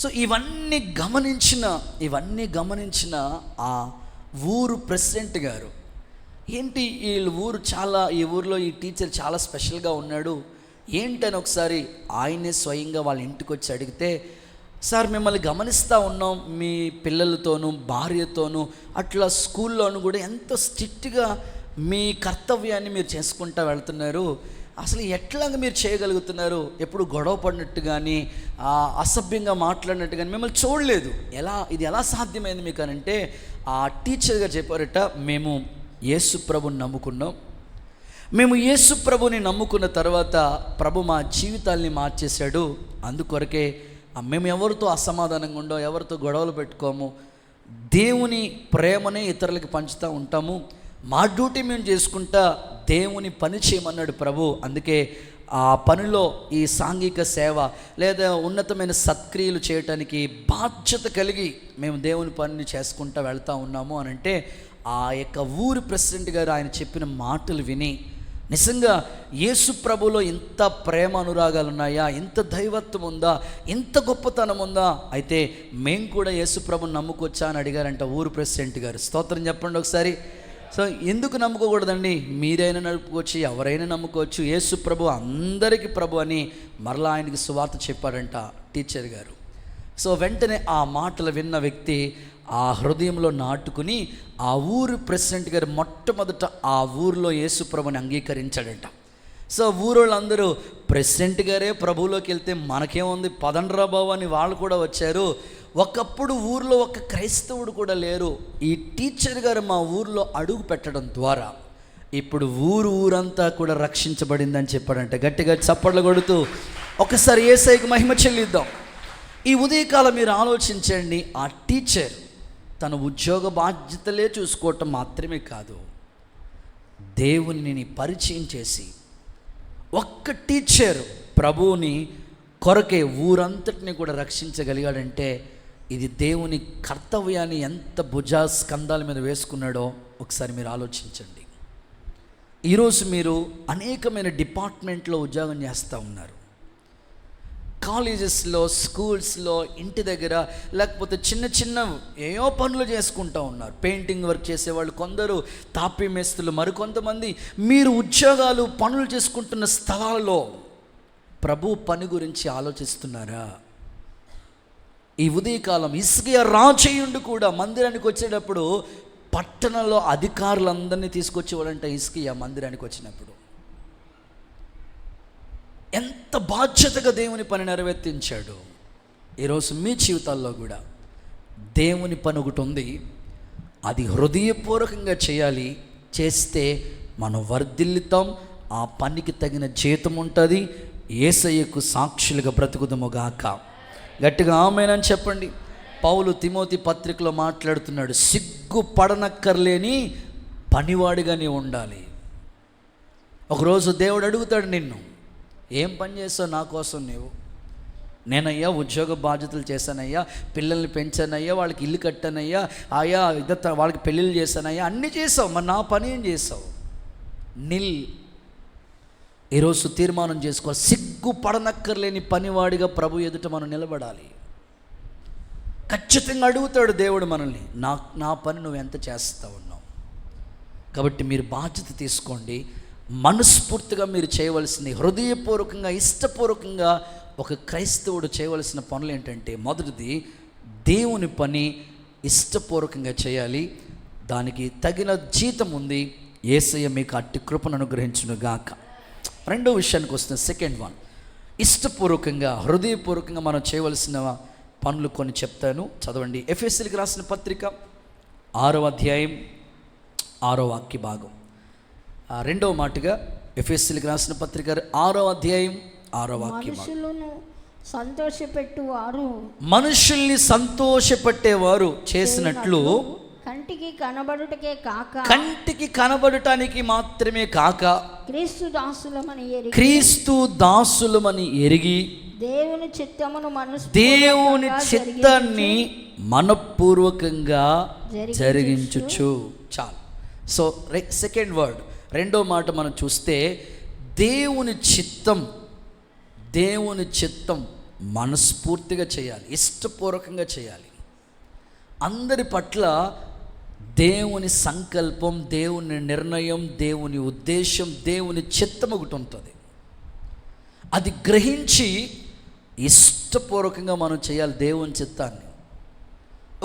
సో ఇవన్నీ గమనించిన ఆ ఊరు ప్రెసిడెంట్ గారు, ఏంటి ఈ ఊరిలో ఈ టీచర్ చాలా స్పెషల్గా ఉన్నాడు ఏంటని ఒకసారి ఆయనే స్వయంగా వాళ్ళ ఇంటికి వచ్చి అడిగితే, సార్ మిమ్మల్ని గమనిస్తూ ఉన్నాం, మీ పిల్లలతోనూ భార్యతోనూ అట్లా స్కూల్లోనూ కూడా ఎంతో స్ట్రిక్ట్గా మీ కర్తవ్యాన్ని మీరు చేసుకుంటూ వెళ్తున్నారు, అసలు ఎట్లాగా మీరు చేయగలుగుతున్నారు, ఎప్పుడు గొడవ పడినట్టు కానీ అసభ్యంగా మాట్లాడినట్టు కానీ మిమ్మల్ని చూడలేదు, ఇది ఎలా సాధ్యమైంది మీకు అని అంటే, ఆ టీచర్ గారు చెప్పారట, మేము యేసు ప్రభుని నమ్ముకున్నాం, మేము యేసు ప్రభుని నమ్ముకున్న తర్వాత ప్రభు మా జీవితాల్ని మార్చేశాడు, అందుకొరకే మేము ఎవరితో అసమాధానంగా ఉండో, ఎవరితో గొడవలు పెట్టుకోము, దేవుని ప్రేమనే ఇతరులకు పంచుతూ ఉంటాము, మా డ్యూటీ మేము చేసుకుంటా దేవుని పని చేయమన్నాడు ప్రభు, అందుకే ఆ పనిలో ఈ సాంఘిక సేవ లేదా ఉన్నతమైన సత్క్రియలు చేయటానికి బాధ్యత కలిగి మేము దేవుని పనిని చేసుకుంటూ వెళ్తూ ఉన్నాము అని అంటే, ఆ యొక్క ఊరి ప్రెసిడెంట్ గారు ఆయన చెప్పిన మాటలు విని నిజంగా యేసు ప్రభులో ఇంత ప్రేమ అనురాగాలు ఉన్నాయా, ఇంత దైవత్వం ఉందా, ఇంత గొప్పతనం ఉందా, అయితే మేము కూడా యేసు ప్రభుని నమ్ముకొచ్చా అని అడిగారంట ఊరు ప్రెసిడెంట్ గారు. స్తోత్రం చెప్పండి ఒకసారి. సో ఎందుకు నమ్ముకోకూడదండి, మీరైనా నమ్ముకోవచ్చు, ఎవరైనా నమ్ముకోవచ్చు, యేసు ప్రభు అందరికీ ప్రభు అని మరలా ఆయనకి సువార్త చెప్పాడంట టీచర్ గారు. సో వెంటనే ఆ మాటలు విన్న వ్యక్తి ఆ హృదయంలో నాటుకుని ఆ ఊరు ప్రెసిడెంట్ గారు మొట్టమొదట ఆ ఊరిలో యేసు ప్రభుని అంగీకరించాడంట. సో ఊరోళ్ళందరూ ప్రెసిడెంట్ గారే ప్రభువులోకి వెళ్తే మనకేముంది, పదండ్రా బాబు అని వాళ్ళు కూడా వచ్చారు. ఒకప్పుడు ఊర్లో ఒక క్రైస్తవుడు కూడా లేరు, ఈ టీచర్ గారు మా ఊర్లో అడుగు పెట్టడం ద్వారా ఇప్పుడు ఊరంతా కూడా రక్షించబడిందని చెప్పాడంట. గట్టిగా చప్పట్లు కొడుతూ ఒకసారి యేసయ్యకు మహిమ చెల్లిద్దాం. ఈ ఉదయకాలం మీరు ఆలోచించండి, ఆ టీచర్ తన ఉద్యోగ బాధ్యతలే చూసుకోవటం మాత్రమే కాదు, దేవునిని పరిచయం చేసి ఒక్క టీచర్ ప్రభువుని కొరకే ఊరంతటిని కూడా రక్షించగలిగాడంటే ఇది దేవుని కర్తవ్యాన్ని ఎంత భుజస్కంధాల మీద వేసుకున్నాడో ఒకసారి మీరు ఆలోచించండి. ఈరోజు మీరు అనేకమైన డిపార్ట్మెంట్లో ఉద్యోగం చేస్తూ ఉన్నారు, కాలేజెస్లో, స్కూల్స్లో, ఇంటి దగ్గర, లేకపోతే చిన్న ఏయో పనులు చేసుకుంటూ ఉన్నారు. పెయింటింగ్ వర్క్ చేసేవాళ్ళు కొందరు, తాపీ మేస్తులు మరికొంతమంది. మీరు ఉద్యోగాలు పనులు చేసుకుంటున్న స్థలాల్లో ప్రభు పని గురించి ఆలోచిస్తున్నారా? ఈ ఉదయకాలం హిజ్కియా రాజయుడు కూడా మందిరానికి వచ్చేటప్పుడు పట్టణంలో అధికారులందరినీ తీసుకొచ్చేవాడంట. హిజ్కియా మందిరానికి వచ్చినప్పుడు ఎంత బాధ్యతగా దేవుని పని నెరవేర్తించాడు. ఈరోజు మీ జీవితాల్లో కూడా దేవుని పని ఒకటి ఉంది, అది హృదయపూర్వకంగా చేయాలి. చేస్తే మనం వర్ధిల్లుతాం, ఆ పనికి తగిన జీతం ఉంటుంది, యేసయ్యకు సాక్షులుగా బ్రతుకుదముగాక. గట్టిగా ఆమేనని చెప్పండి. పౌలు తిమోతి పత్రికలో మాట్లాడుతున్నాడు, సిగ్గుపడనక్కర్లేని పనివాడిగానే ఉండాలి. ఒకరోజు దేవుడు అడుగుతాడు నిన్ను, ఏం పని చేస్తావు నా కోసం నీవు? నేనయ్యా ఉద్యోగ బాధ్యతలు చేశానయ్యా, పిల్లల్ని పెంచానయ్యా, వాళ్ళకి ఇల్లు కట్టానయ్యా, వాళ్ళకి పెళ్ళిళ్ళు చేశానయ్యా, అన్నీ చేసావు, మరి నా పని ఏం చేసావు? ఈరోజు తీర్మానం చేసుకోవాలి, సిగ్గుపడనక్కర్లేని పనివాడిగా ప్రభు ఎదుట మనం నిలబడాలి. ఖచ్చితంగా అడుగుతాడు దేవుడు మనల్ని, నా పని నువ్వు ఎంత చేస్తా ఉన్నావు. కాబట్టి మీరు బాధ్యత తీసుకోండి. మనస్ఫూర్తిగా మీరు చేయవలసింది, హృదయపూర్వకంగా ఇష్టపూర్వకంగా ఒక క్రైస్తవుడు చేయవలసిన పనులు ఏంటంటే, మొదటిది దేవుని పని ఇష్టపూర్వకంగా చేయాలి. దానికి తగిన జీతం ఉంది. యేసయ్య మీకు అట్టి కృపను అనుగ్రహించును గాక. రెండో విషయానికి వస్తుంది, సెకండ్ వన్, ఇష్టపూర్వకంగా హృదయపూర్వకంగా మనం చేయవలసిన పనులు కొన్ని చెప్తాను, చదవండి. ఎఫెసీయులకు రాసిన పత్రిక 6వ అధ్యాయం 6వ వాక్య భాగం. రెండవ మాటగా ఎఫెసీయులకు రాసిన పత్రిక 6వ అధ్యాయం 6వ వాక్య భాగం. మనుషుల్ని సంతోషపెట్టేవారు చేసినట్లు కంటికి కనబడటానికి మాత్రమే కాక క్రీస్తు దాసులమని ఎరిగి దేవుని చిత్తాన్ని మనపూర్వకంగా జరిగించుచు. చాలు. సో సెకండ్ వర్డ్, రెండో మాట మనం చూస్తే దేవుని చిత్తం మనస్ఫూర్తిగా చేయాలి, ఇష్టపూర్వకంగా చేయాలి. అందరి పట్ల దేవుని సంకల్పం, దేవుని నిర్ణయం, దేవుని ఉద్దేశం, దేవుని చిత్తం ఒకటి ఉంటుంది. అది గ్రహించి ఇష్టపూర్వకంగా మనం చేయాలి దేవుని చిత్తాన్ని.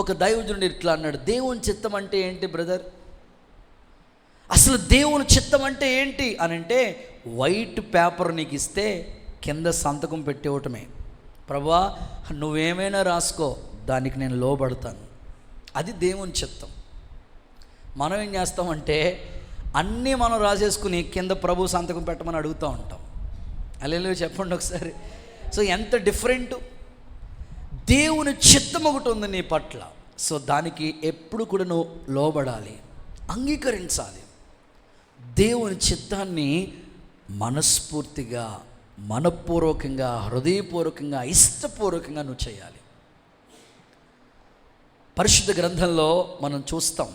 ఒక దైవజనుడు ఇట్లా అన్నాడు, దేవుని చిత్తం అంటే ఏంటి బ్రదర్? అసలు దేవుని చిత్తం అంటే ఏంటి అని అంటే, వైట్ పేపర్ నీకు ఇస్తే కింద సంతకం పెట్టేవటమే. ప్రభువా నువ్వేమైనా రాసుకో, దానికి నేను లోబడతాను. అది దేవుని చిత్తం. మనం ఏం చేస్తామంటే అన్నీ మనం రాసేసుకుని కింద ప్రభు సంతకం పెట్టమని అడుగుతూ ఉంటాం. హల్లెలూయా చెప్పండి ఒకసారి. సో ఎంత డిఫరెంట్. దేవుని చిత్తం ఒకటి ఉంది నీ పట్ల. సో దానికి ఎప్పుడు కూడా నువ్వు లోబడాలి, అంగీకరించాలి. దేవుని చిత్తాన్ని మనస్ఫూర్తిగా, మనపూర్వకంగా, హృదయపూర్వకంగా, ఇష్టపూర్వకంగా నువ్వు చేయాలి. పరిశుద్ధ గ్రంథంలో మనం చూస్తాం,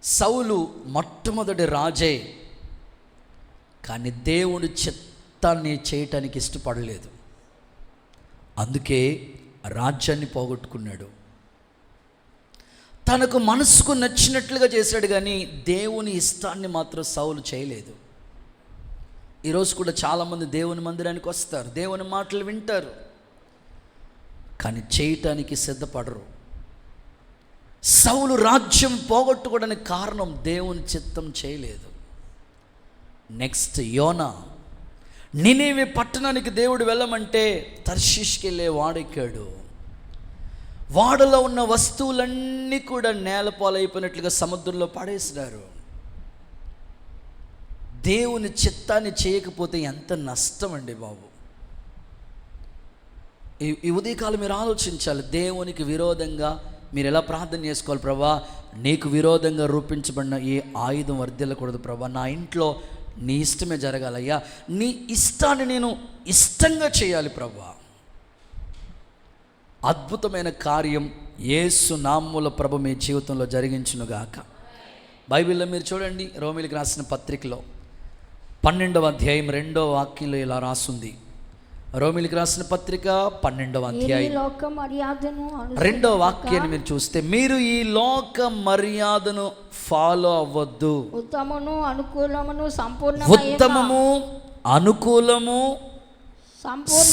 సౌలు మొట్టమొదటి రాజే, కానీ దేవుని చిత్తాన్ని చేయటానికి ఇష్టపడలేదు. అందుకే రాజ్యాన్ని పోగొట్టుకున్నాడు. తనకు మనసుకు నచ్చినట్లుగా చేశాడు, కానీ దేవుని ఇష్టాన్ని మాత్రం సౌలు చేయలేదు. ఈరోజు కూడా చాలామంది దేవుని మందిరానికి వస్తారు, దేవుని మాటలు వింటారు, కానీ చేయటానికి సిద్ధపడరు. సౌలు రాజ్యం పోగొట్టుకోవడానికి కారణం దేవుని చిత్తం చేయలేదు. నెక్స్ట్ యోనా, నినేవే పట్టణానికి దేవుడు వెళ్ళమంటే తర్షీష్కి వెళ్ళే వాడెక్కాడు. వాడలో ఉన్న వస్తువులన్నీ కూడా నేలపాలైపోయినట్లుగా సముద్రంలో పడేసినారు. దేవుని చిత్తాన్ని చేయకపోతే ఎంత నష్టం అండి బాబు. ఈ ఉదయకాలం మీరు ఆలోచించాలి, దేవునికి విరోధంగా మీరు ఎలా ప్రార్థన చేసుకోవాలి. ప్రభా నీకు విరోధంగా రూపించబడిన ఏ ఆయుధం వర్ధిల్లకూడదు ప్రభా, నా ఇంట్లో నీ ఇష్టమే జరగాలయ్యా, నీ ఇష్టాన్ని నేను ఇష్టంగా చేయాలి ప్రభా. అద్భుతమైన కార్యం యేసు నామముల ప్రభు మీ జీవితంలో జరిగించునుగాక. బైబిల్లో మీరు చూడండి, రోమీయులకు రాసిన పత్రికలో 12వ అధ్యాయం 2వ వాక్యంలో ఇలా రాసుంది. రోమీయులకు రాసిన పత్రిక 12వ అధ్యాయం 2వ వాక్యాన్ని మీరు చూస్తే, మీరు ఈ లోక మర్యాదను ఫాలో అవ్వద్దు. ఉత్తమము అనుకూలము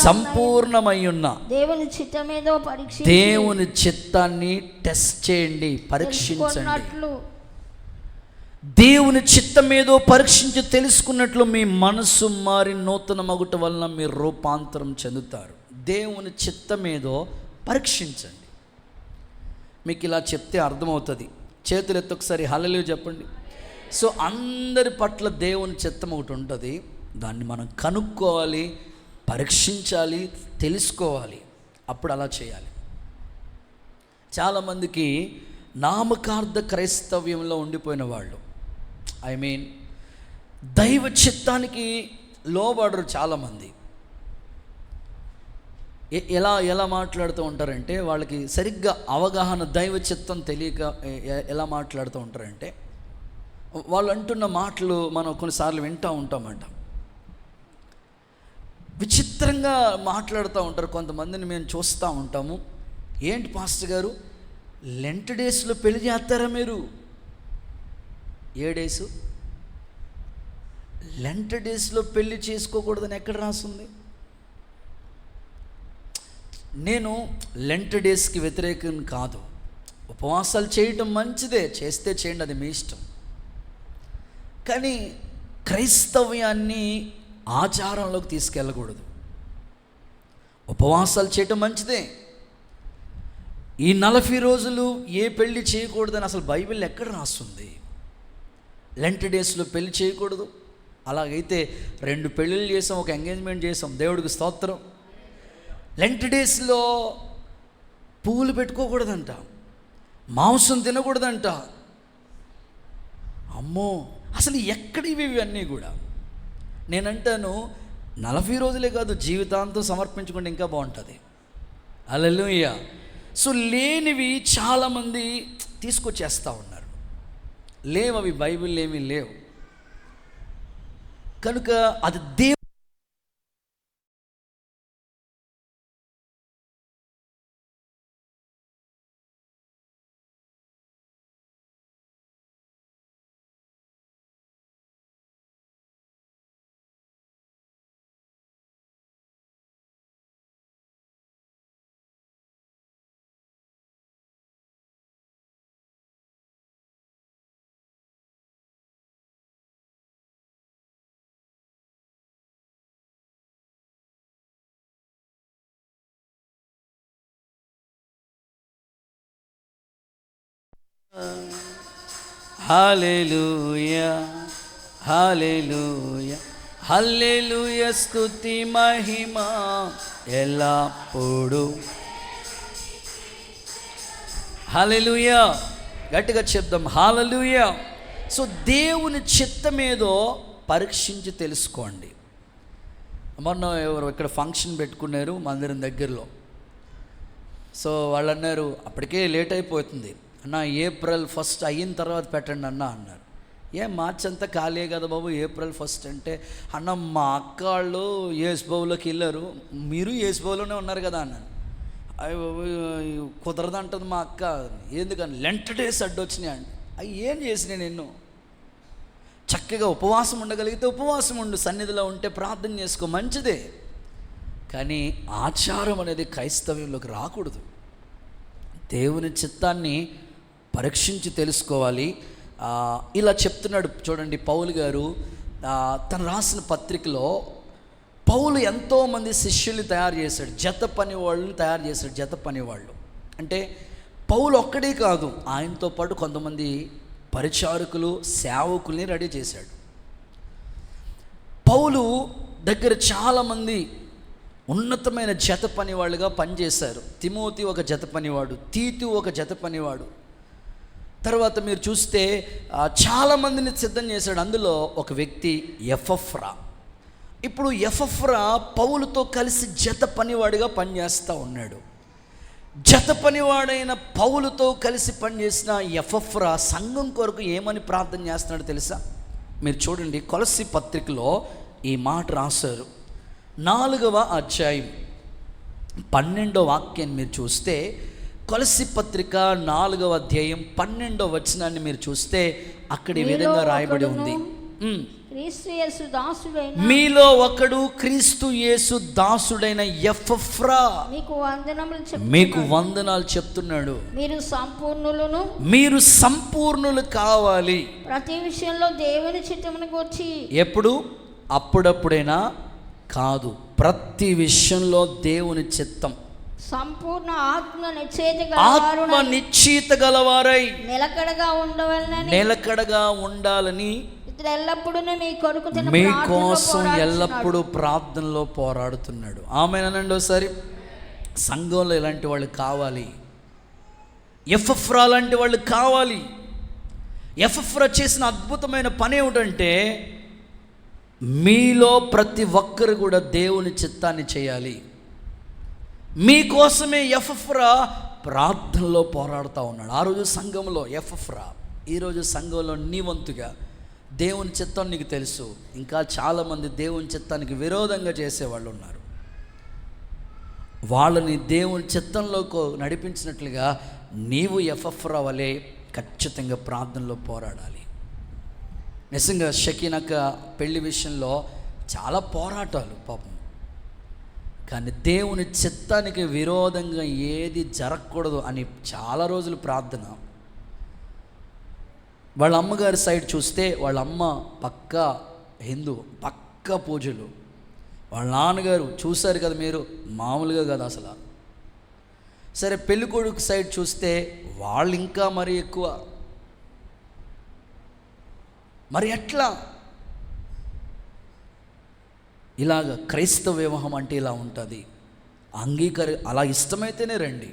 సంపూర్ణమయ్యున్న దేవుని చిత్తాన్ని టెస్ట్ చేయండి, పరీక్షించండి. దేవుని చిత్తం ఏదో పరీక్షించి తెలుసుకున్నట్లు మీ మనసు మారి నూతన మగుట వలన మీరు రూపాంతరం చెందుతారు. దేవుని చిత్తం ఏదో పరీక్షించండి. మీకు ఇలా చెప్తే అర్థమవుతుంది. చేతులు ఎత్తి ఒకసారి హల్లెలూయా చెప్పండి. సో అందరి పట్ల దేవుని చిత్తం ఒకటి ఉంటుంది, దాన్ని మనం కనుక్కోవాలి, పరీక్షించాలి, తెలుసుకోవాలి. అప్పుడు అలా చేయాలి. చాలామందికి నామకార్థ క్రైస్తవ్యంలో ఉండిపోయిన వాళ్ళు, దైవ చిత్తానికి లోబడరు చాలామంది. ఎలా మాట్లాడుతూ ఉంటారంటే, వాళ్ళకి సరిగ్గా అవగాహన, దైవ చిత్తం తెలియక ఎలా మాట్లాడుతూ ఉంటారంటే, వాళ్ళు అంటున్న మాటలు మనం కొన్నిసార్లు వింటూ ఉంటామంట. విచిత్రంగా మాట్లాడుతూ ఉంటారు. కొంతమందిని మేము చూస్తూ ఉంటాము, ఏంటి పాస్టర్ గారు, లెంట్ డేస్లో పెళ్లి చేస్తారా మీరు? ఏ డేసు? లెంట్ డేస్లో పెళ్లి చేసుకోకూడదని ఎక్కడ రాస్తుంది? నేను లెంట్ డేస్కి వ్యతిరేకం కాదు. ఉపవాసాలు చేయటం మంచిదే, చేస్తే చేయండి, అది మీ ఇష్టం. కానీ క్రైస్తవ్యాన్ని ఆచారంలోకి తీసుకెళ్ళకూడదు. ఉపవాసాలు చేయటం మంచిదే. ఈ 40 రోజులు ఏ పెళ్లి చేయకూడదని అసలు బైబిల్ ఎక్కడ రాస్తుంది? లెంట్ డేస్లో పెళ్లి చేయకూడదు. అలాగైతే 2 పెళ్ళిళ్ళు చేసాం, ఒక ఎంగేజ్మెంట్ చేసాం, దేవుడికి స్తోత్రం. లెంట్ డేస్లో పువ్వులు పెట్టుకోకూడదంట, మాంసం తినకూడదంట. అమ్మో, అసలు ఎక్కడివి ఇవన్నీ కూడా? నేనంటాను 40 రోజులే కాదు, జీవితాంతం సమర్పించుకుంటే ఇంకా బాగుంటుంది. హల్లెలూయా. సో లేనివి చాలామంది తీసుకొచ్చేస్తూ ఉన్నారు. లేవు, అవి బైబిల్ ఏమీ లేవు. కనుక అది దేవుడు హల్లెలూయా, హల్లెలూయా, హల్లెలూయా, స్తుతి మహిమ ఎల్లప్పుడూ. హల్లెలూయా, గట్టిగా చెప్దాం, హల్లెలూయా. సో దేవుని చిత్తమేదో పరీక్షించి తెలుసుకోండి. మొన్న ఎవరు ఇక్కడ ఫంక్షన్ పెట్టుకున్నారు మందిరం దగ్గరలో. సో వాళ్ళు అన్నారు, అప్పటికే లేట్ అయిపోతుంది అన్న, April 1 అయిన తర్వాత పెట్టండి అన్న అన్నారు. మార్చి అంతా ఖాళీ కదా బాబు, April 1 అంటే, అన్న మా అక్క వాళ్ళు యేసుబాబులోకి వెళ్ళారు, మీరు యేసుబాబులోనే ఉన్నారు కదా అన్నాను. అవి కుదరదంటుంది మా అక్క. ఎందుకని? లెంట్ డేస్ అడ్డొచ్చినాయి అండి. అవి ఏం చేసినాయి? నిన్ను చక్కగా ఉపవాసం ఉండగలిగితే ఉపవాసం ఉండు, సన్నిధిలో ఉంటే ప్రార్థన చేసుకో, మంచిదే. కానీ ఆచారం అనేది క్రైస్తవ్యంలోకి రాకూడదు. దేవుని చిత్తాన్ని పరీక్షించి తెలుసుకోవాలి. ఇలా చెప్తున్నాడు చూడండి పౌలు గారు. తను రాసిన పత్రికలో పౌలు ఎంతోమంది శిష్యుల్ని తయారు చేశాడు, జత పని వాళ్ళని తయారు చేశాడు. జత పని వాళ్ళు అంటే పౌలు ఒక్కడే కాదు, ఆయనతో పాటు కొంతమంది పరిచారకులు, సేవకుల్ని రెడీ చేశాడు. పౌలు దగ్గర చాలామంది ఉన్నతమైన జత పనివాళ్ళుగా పనిచేశారు. తిమోతి ఒక జత పనివాడు, తీతు ఒక జత పనివాడు. తర్వాత మీరు చూస్తే చాలామందిని సిద్ధం చేశాడు. అందులో ఒక వ్యక్తి ఎపఫ్రా. ఇప్పుడు ఎపఫ్రా పౌలుతో కలిసి జత పనివాడిగా పనిచేస్తూ ఉన్నాడు. జత పనివాడైన పౌలుతో కలిసి పనిచేసిన ఎపఫ్రా సంఘం కొరకు ఏమని ప్రార్థన చేస్తున్నాడో తెలుసా? మీరు చూడండి, కొలస్సీ పత్రికలో ఈ మాట రాశారు. 4వ అధ్యాయం 12వ వాక్యాన్ని మీరు చూస్తే, కొలస్సీ పత్రిక 4వ అధ్యాయం 12వ వచనాన్ని మీరు చూస్తే అక్కడ ఈ విధంగా రాయబడి ఉంది. మీలో ఒకడు క్రీస్తు యేసు దాసుడైన ఎపఫ్రా మీకు వందనాలు చెప్తున్నాడు. మీరు సంపూర్ణులు కావాలి. ప్రతి విషయంలో దేవుని చిత్తమును గూర్చి. ఎప్పుడు? అప్పుడప్పుడైనా కాదు, ప్రతి విషయంలో దేవుని చిత్తం. సంపూర్ణ ఆత్మ నిశ్చయిత గలవారై నిలకడగా ఉండాలని మీకోసం ఎల్లప్పుడూ ప్రార్థనలో పోరాడుతున్నాడు. ఆమేనండి. ఒకసారి సంఘంలో ఇలాంటి వాళ్ళు కావాలి. ఎపఫ్రా లాంటి వాళ్ళు కావాలి. ఎపఫ్రా చేసిన అద్భుతమైన పని ఏమిటంటే, మీలో ప్రతి ఒక్కరు కూడా దేవుని చిత్తాన్ని చేయాలి. మీకోసమే ఎపఫ్రా ప్రార్థనలో పోరాడుతూ ఉన్నాడు. ఆ రోజు సంఘంలో ఎపఫ్రా, ఈరోజు సంఘంలో నీ వంతుగా దేవుని చిత్తం నీకు తెలుసు. ఇంకా చాలామంది దేవుని చిత్తానికి విరోధంగా చేసేవాళ్ళు ఉన్నారు. వాళ్ళని దేవుని చిత్తంలోకి నడిపించినట్లుగా నీవు ఎఫ్రా వలె ఖచ్చితంగా ప్రార్థనలో పోరాడాలి. నిజంగా షకీనక్క పెళ్లి విషయంలో చాలా పోరాటాలు పాపం, కానీ దేవుని చిత్తానికి విరోధంగా ఏది జరగకూడదు అని చాలా రోజులు ప్రార్థన. వాళ్ళ అమ్మగారి సైడ్ చూస్తే వాళ్ళ అమ్మ పక్కా హిందూ, పక్కా పూజలు. వాళ్ళ నాన్నగారు చూశారు కదా మీరు, మామూలుగా కదా అసలు. సరే పెళ్ళికొడుకు సైడ్ చూస్తే వాళ్ళు ఇంకా మరి ఎక్కువ. మరి ఎట్లా? ఇలాగ క్రైస్తవ వివాహం అంటే ఇలా ఉంటుంది. అలా ఇష్టమైతేనే రండి.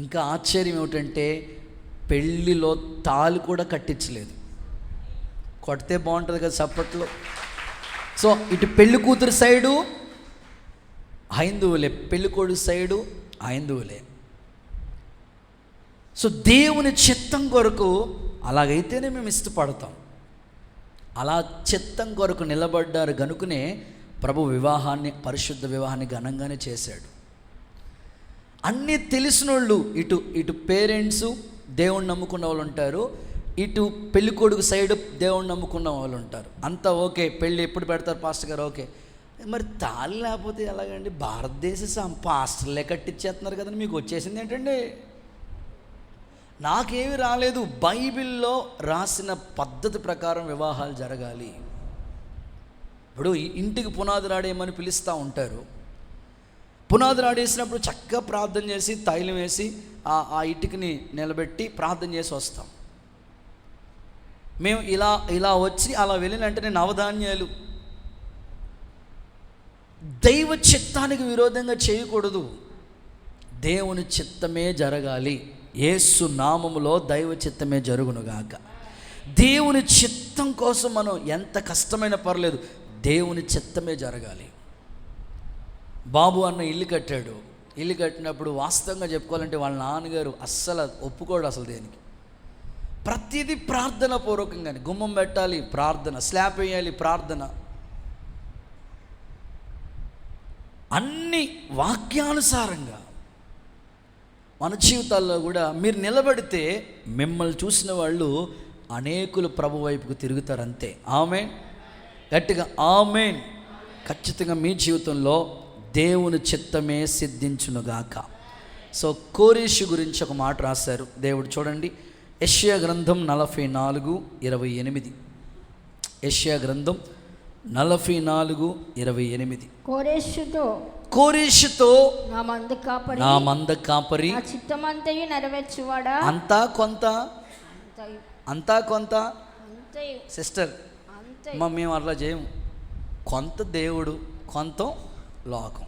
ఇంకా ఆశ్చర్యం ఏమిటంటే పెళ్ళిలో తాళి కూడా కట్టించలేదు. కొడితే బాగుంటుంది కదా చప్పట్లో. సో ఇటు పెళ్లి కూతురు సైడు హైందువులే, పెళ్ళికొడుకు సైడు హైందువులే. సో దేవుని చిత్తం కొరకు అలాగైతేనే మేము ఇష్టపడతాం. అలా చిత్తం కొరకు నిలబడ్డారు గనుకనే ప్రభు వివాహాన్ని, పరిశుద్ధ వివాహాన్ని ఘనంగానే చేశాడు. అన్నీ తెలిసిన వాళ్ళు, ఇటు పేరెంట్స్ దేవుణ్ణి నమ్ముకున్న వాళ్ళు ఉంటారు, ఇటు పెళ్ళికొడుకు సైడ్ దేవుణ్ణి నమ్ముకున్న వాళ్ళు ఉంటారు. అంతా ఓకే, పెళ్ళి ఎప్పుడు పెడతారు పాస్టర్ గారు, ఓకే. మరి తాళి లేకపోతే ఎలాగండి? భారతదేశ పాస్టర్లే కట్టించేస్తున్నారు కదండి, మీకు వచ్చేసింది ఏంటండి? నాకేమి రాలేదు. బైబిల్లో రాసిన పద్ధతి ప్రకారం వివాహాలు జరగాలి. ఇప్పుడు ఇంటికి పునాది రాడేమని పిలుస్తూ ఉంటారు. పునాది రాడేసినప్పుడు చక్కగా ప్రార్థన చేసి తైలం వేసి ఆ ఇటుకని నిలబెట్టి ప్రార్థన చేసి వస్తాం. మేము ఇలా వచ్చి అలా వెళ్ళిన వెంటనే నవధాన్యాలు. దైవ చిత్తానికి విరోధంగా చేయకూడదు. దేవుని చిత్తమే జరగాలి. యేసు నామములో దైవ చిత్తమే జరుగునుగాక. దేవుని చిత్తం కోసం మనం ఎంత కష్టమైన పర్లేదు, దేవుని చిత్తమే జరగాలి. బాబు అన్న ఇల్లు కట్టాడు. ఇల్లు కట్టినప్పుడు వాస్తవంగా చెప్పుకోవాలంటే వాళ్ళ నాన్నగారు అస్సలు ఒప్పుకోడు అసలు దేనికి. ప్రతిదీ ప్రార్థన పూర్వకంగానే. గుమ్మం పెట్టాలి ప్రార్థన, స్లాబ్ వేయాలి ప్రార్థన, అన్ని వాక్యానుసారంగా. మన జీవితాల్లో కూడా మీరు నిలబడితే మిమ్మల్ని చూసిన వాళ్ళు అనేకులు ప్రభు వైపుకు తిరుగుతారు, అంతే. ఆమేన్. గట్టిగా ఆమేన్. ఖచ్చితంగా మీ జీవితంలో దేవుని చిత్తమే సిద్ధించునుగాక. సో కోరేషు గురించి ఒక మాట రాశారు దేవుడు. చూడండి, యెషయా గ్రంథం 44:28. యెషయా గ్రంథం 44:28. కోరేషుతో నా మంద కాపరి చిత్తమంతయు నెరవేర్చువాడా. అంతా కొంత సిస్టర్ మేము అట్లా చేయము. కొంత దేవుడు, కొంత లోకం.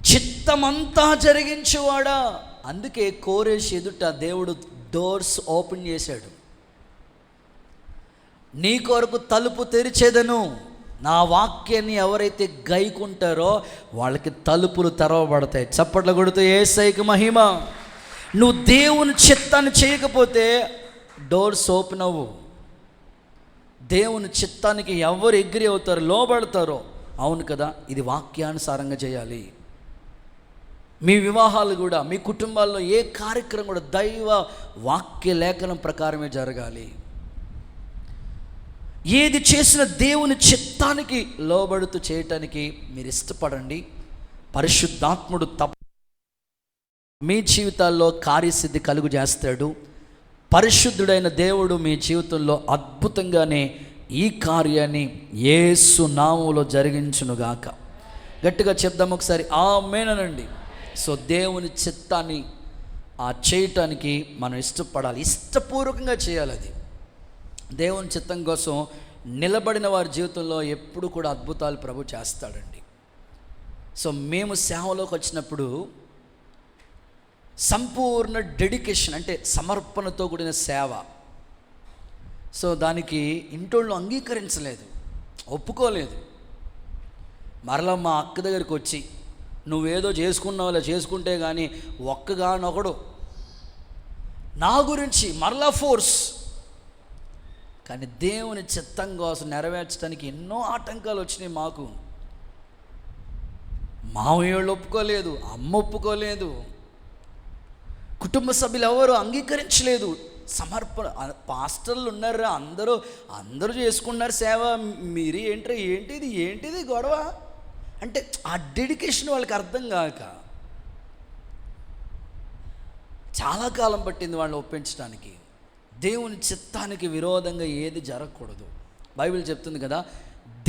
చిత్తమంతా జరిగించేవాడా. అందుకే కోరేషు ఎదుట దేవుడు డోర్స్ ఓపెన్ చేశాడు. నీ కొరకు తలుపు తెరిచేదను, నా వాక్యాన్ని ఎవరైతే గైకుంటారో వాళ్ళకి తలుపులు తెరవబడతాయి. చప్పట్లు కొడుతూ యేసయ్యకి మహిమ. నువ్వు దేవుని చిత్తాన్ని చేయకపోతే డోర్స్ ఓపెన్ అవ్వు. దేవుని చిత్తానికి ఎవరు ఎగ్రి అవుతారో, లోబడతారో, అవును కదా, ఇది వాక్యానుసారంగా చేయాలి. మీ వివాహాలు కూడా, మీ కుటుంబాల్లో ఏ కార్యక్రమం కూడా దైవ వాక్య లేఖనం ప్రకారమే జరగాలి. ఏది చేసిన దేవుని చిత్తానికి లోబడుతూ చేయటానికి మీరు ఇష్టపడండి. పరిశుద్ధాత్ముడు మీ జీవితాల్లో కార్యసిద్ధి కలుగు చేస్తాడు. పరిశుద్ధుడైన దేవుడు మీ జీవితంలో అద్భుతంగానే ఈ కార్యాన్ని యేసు నామములో జరిగించునుగాక. గట్టిగా చెప్దాం ఒకసారి ఆమేన్ అనండి. సో దేవుని చిత్తాన్ని చేయటానికి మనం ఇష్టపడాలి, ఇష్టపూర్వకంగా చేయాలి. అది దేవుని చిత్తం కోసం నిలబడిన వారి జీవితంలో ఎప్పుడు కూడా అద్భుతాలు ప్రభు చేస్తాడండి. సో మేము సేవలోకి వచ్చినప్పుడు సంపూర్ణ డెడికేషన్, అంటే సమర్పణతో కూడిన సేవ. సో దానికి ఇంటోళ్ళు అంగీకరించలేదు, ఒప్పుకోలేదు. మరలా మా అక్క దగ్గరికి వచ్చి నువ్వేదో చేసుకున్నావులే, చేసుకుంటే కానీ ఒక్కగానొకడు నా గురించి మరలా ఫోర్స్. కానీ దేవుని చిత్తం కోసం నెరవేర్చడానికి ఎన్నో ఆటంకాలు వచ్చినాయి మాకు. మామయ్య వాళ్ళు ఒప్పుకోలేదు, అమ్మ ఒప్పుకోలేదు, కుటుంబ సభ్యులు ఎవరు అంగీకరించలేదు. సమర్పణ. పాస్టర్లు ఉన్నారా, అందరూ చేసుకున్నారు సేవ, మీరు ఏంటిది గొడవ అంటే ఆ డెడికేషన్ వాళ్ళకి అర్థం కాక చాలా కాలం పట్టింది వాళ్ళని ఒప్పించడానికి. దేవుని చిత్తానికి విరోధంగా ఏది జరగకూడదు. బైబిల్ చెప్తుంది కదా,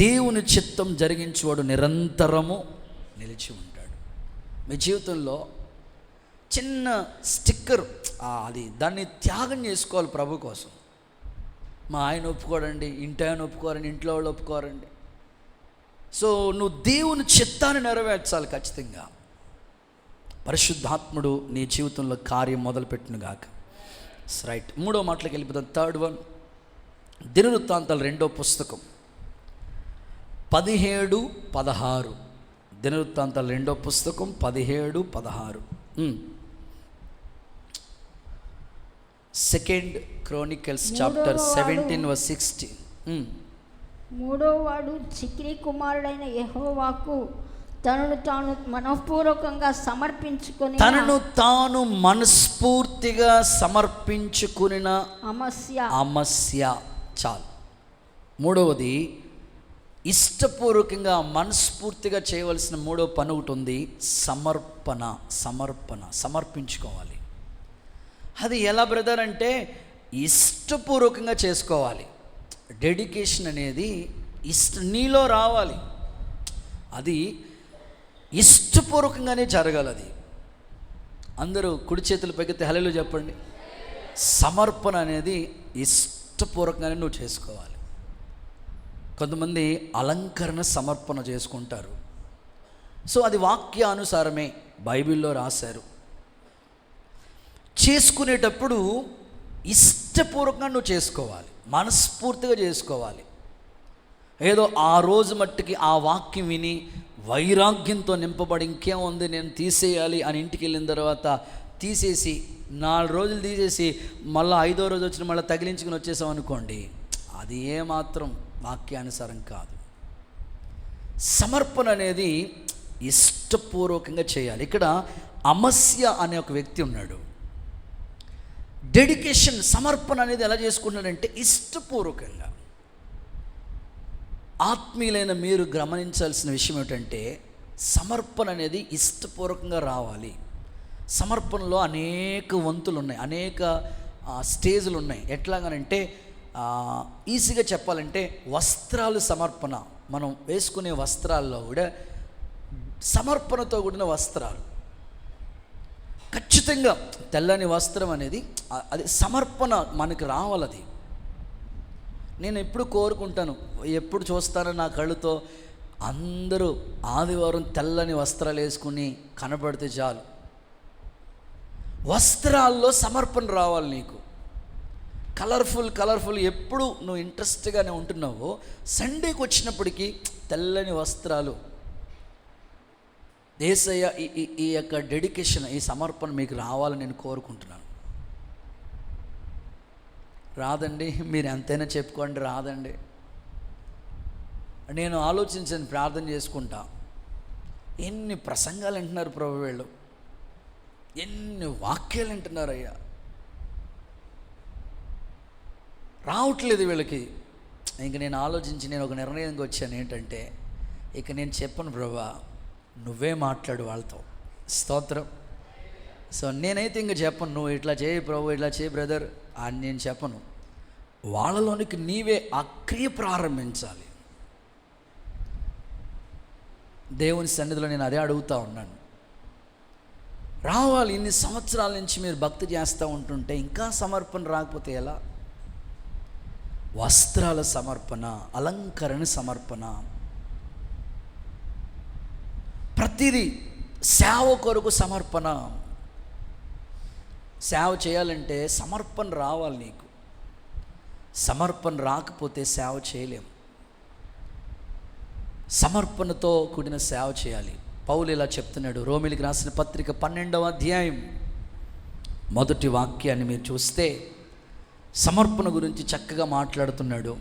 దేవుని చిత్తం జరిగించేవాడు నిరంతరము నిలిచి ఉంటాడు. మీ జీవితంలో చిన్న స్టిక్కర్ దాన్ని త్యాగం చేసుకోవాలి ప్రభు కోసం. మా ఆయన ఒప్పుకోడండి, ఇంటి ఆయన ఒప్పుకోరండి, ఇంట్లో వాళ్ళు ఒప్పుకోరండి. సో నువ్వు దేవుని చిత్తాన్ని నెరవేర్చాలి ఖచ్చితంగా. పరిశుద్ధాత్ముడు నీ జీవితంలో కార్యం మొదలుపెట్టును గాక. రైట్, 3వ మాటలోకి వెళ్ళిపోతాం. 3rd వన్, దినవృత్తాంతాలు 2వ పుస్తకం 17-16. దినవృత్తాంతాలు 2వ పుస్తకం 17-16. 2 Chronicles chapter 17:16. మూడో వాడు చిక్రీ కుమారుడైన యెహోవాకు తనను తాను మనఃపూర్వకంగా సమర్పించుకునిన అమస్య. చాలు. 3వది ఇష్టపూర్వకంగా మనస్ఫూర్తిగా చేయవలసిన 3వ పని ఒకటి ఉంది, సమర్పించుకోవాలి. అది ఎలా బ్రదర్ అంటే ఇష్టపూర్వకంగా చేసుకోవాలి. డెడికేషన్ అనేది నీలో రావాలి, అది ఇష్టపూర్వకంగానే జరగాలి. అది అందరూ కుడి చేతులు పైకెత్తి హల్లెలూయా చెప్పండి. సమర్పణ అనేది ఇష్టపూర్వకంగానే నువ్వు చేసుకోవాలి. కొంతమంది అలంకరణ సమర్పణ చేసుకుంటారు. సో అది వాక్యానుసారమే, బైబిల్లో రాశారు. చేసుకునేటప్పుడు ఇష్టపూర్వకంగా నువ్వు చేసుకోవాలి, మనస్ఫూర్తిగా చేసుకోవాలి. ఏదో ఆ రోజు మట్టుకి ఆ వాక్యం విని వైరాగ్యంతో నింపబడి ఇంకేముంది నేను తీసేయాలి అని ఇంటికి వెళ్ళిన తర్వాత తీసేసి 4 రోజులు తీసేసి మళ్ళీ 5వ రోజు వచ్చిన మళ్ళీ తగిలించుకుని వచ్చేసాం అనుకోండి, అది ఏమాత్రం వాక్యానుసారం కాదు. సమర్పణ అనేది ఇష్టపూర్వకంగా చేయాలి. ఇక్కడ అమస్య అనే ఒక వ్యక్తి ఉన్నాడు. డెడికేషన్, సమర్పణ అనేది ఎలా చేసుకుంటున్నాడంటే ఇష్టపూర్వకంగా. ఆత్మీయులైన మీరు గమనించాల్సిన విషయం ఏమిటంటే సమర్పణ అనేది ఇష్టపూర్వకంగా రావాలి. సమర్పణలో అనేక వంతులు ఉన్నాయి, అనేక స్టేజ్లు ఉన్నాయి. ఎట్లాగనంటే ఈజీగా చెప్పాలంటే వస్త్రాలు సమర్పణ. మనం వేసుకునే వస్త్రాల్లో కూడా సమర్పణతో కూడిన వస్త్రాలు. ఖచ్చితంగా తెల్లని వస్త్రం అనేది అది సమర్పణ మనకు రావాలది. నేను ఎప్పుడు కోరుకుంటాను, ఎప్పుడు చూస్తానో నా కళ్ళుతో అందరూ ఆదివారం తెల్లని వస్త్రాలు వేసుకుని కనబడితే చాలు. వస్త్రాల్లో సమర్పణ రావాలి నీకు. కలర్ఫుల్ ఎప్పుడు నువ్వు ఇంట్రెస్ట్గానే ఉంటున్నావో సండేకి వచ్చినప్పటికీ తెల్లని వస్త్రాలు. యేసయ్య ఈ యొక్క డెడికేషన్, ఈ సమర్పణ మీకు రావాలని నేను కోరుకుంటున్నాను. రాదండి, మీరు ఎంతైనా చెప్పుకోండి, రాదండి. నేను ఆలోచించాను, ప్రార్థన చేసుకుంటా, ఎన్ని ప్రసంగాలు వింటున్నారు ప్రభు, వీళ్ళు ఎన్ని వాక్యాలు వింటున్నారు అయ్యా, రావట్లేదు వీళ్ళకి. ఇంక నేను ఆలోచించి నేను ఒక నిర్ణయానికి వచ్చాను, ఏంటంటే ఇక నేను చెప్పను ప్రభా, నువ్వే మాట్లాడు వాళ్ళతో. స్తోత్రం. సో నేనైతే ఇంక చెప్పను, నువ్వు ఇట్లా చేయి ప్రభు, ఇట్లా చేయి బ్రదర్ అని నేను చెప్పను. వాళ్ళలోనికి నీవే ఆ క్రియ ప్రారంభించాలి. దేవుని సన్నిధిలో నేను అదే అడుగుతూ ఉన్నాను. రావాలి. ఇన్ని సంవత్సరాల నుంచి మీరు భక్తి చేస్తూ ఉంటుంటే ఇంకా సమర్పణ రాకపోతే ఎలా? వస్త్రాల సమర్పణ, అలంకరణ సమర్పణ, ప్రతిదీ సేవ కొరకు సమర్పణ. సేవ చేయాలంటే సమర్పణ రావాలి నీకు. సమర్పణ రాకపోతే సేవ చేయలేం. సమర్పణతో కూడిన సేవ చేయాలి. పౌలు ఇలా చెప్తున్నాడు, రోమిలికి రాసిన పత్రిక 12వ అధ్యాయం 1వ వాక్యాన్ని మీరు చూస్తే సమర్పణ గురించి చక్కగా మాట్లాడుతున్నాడు.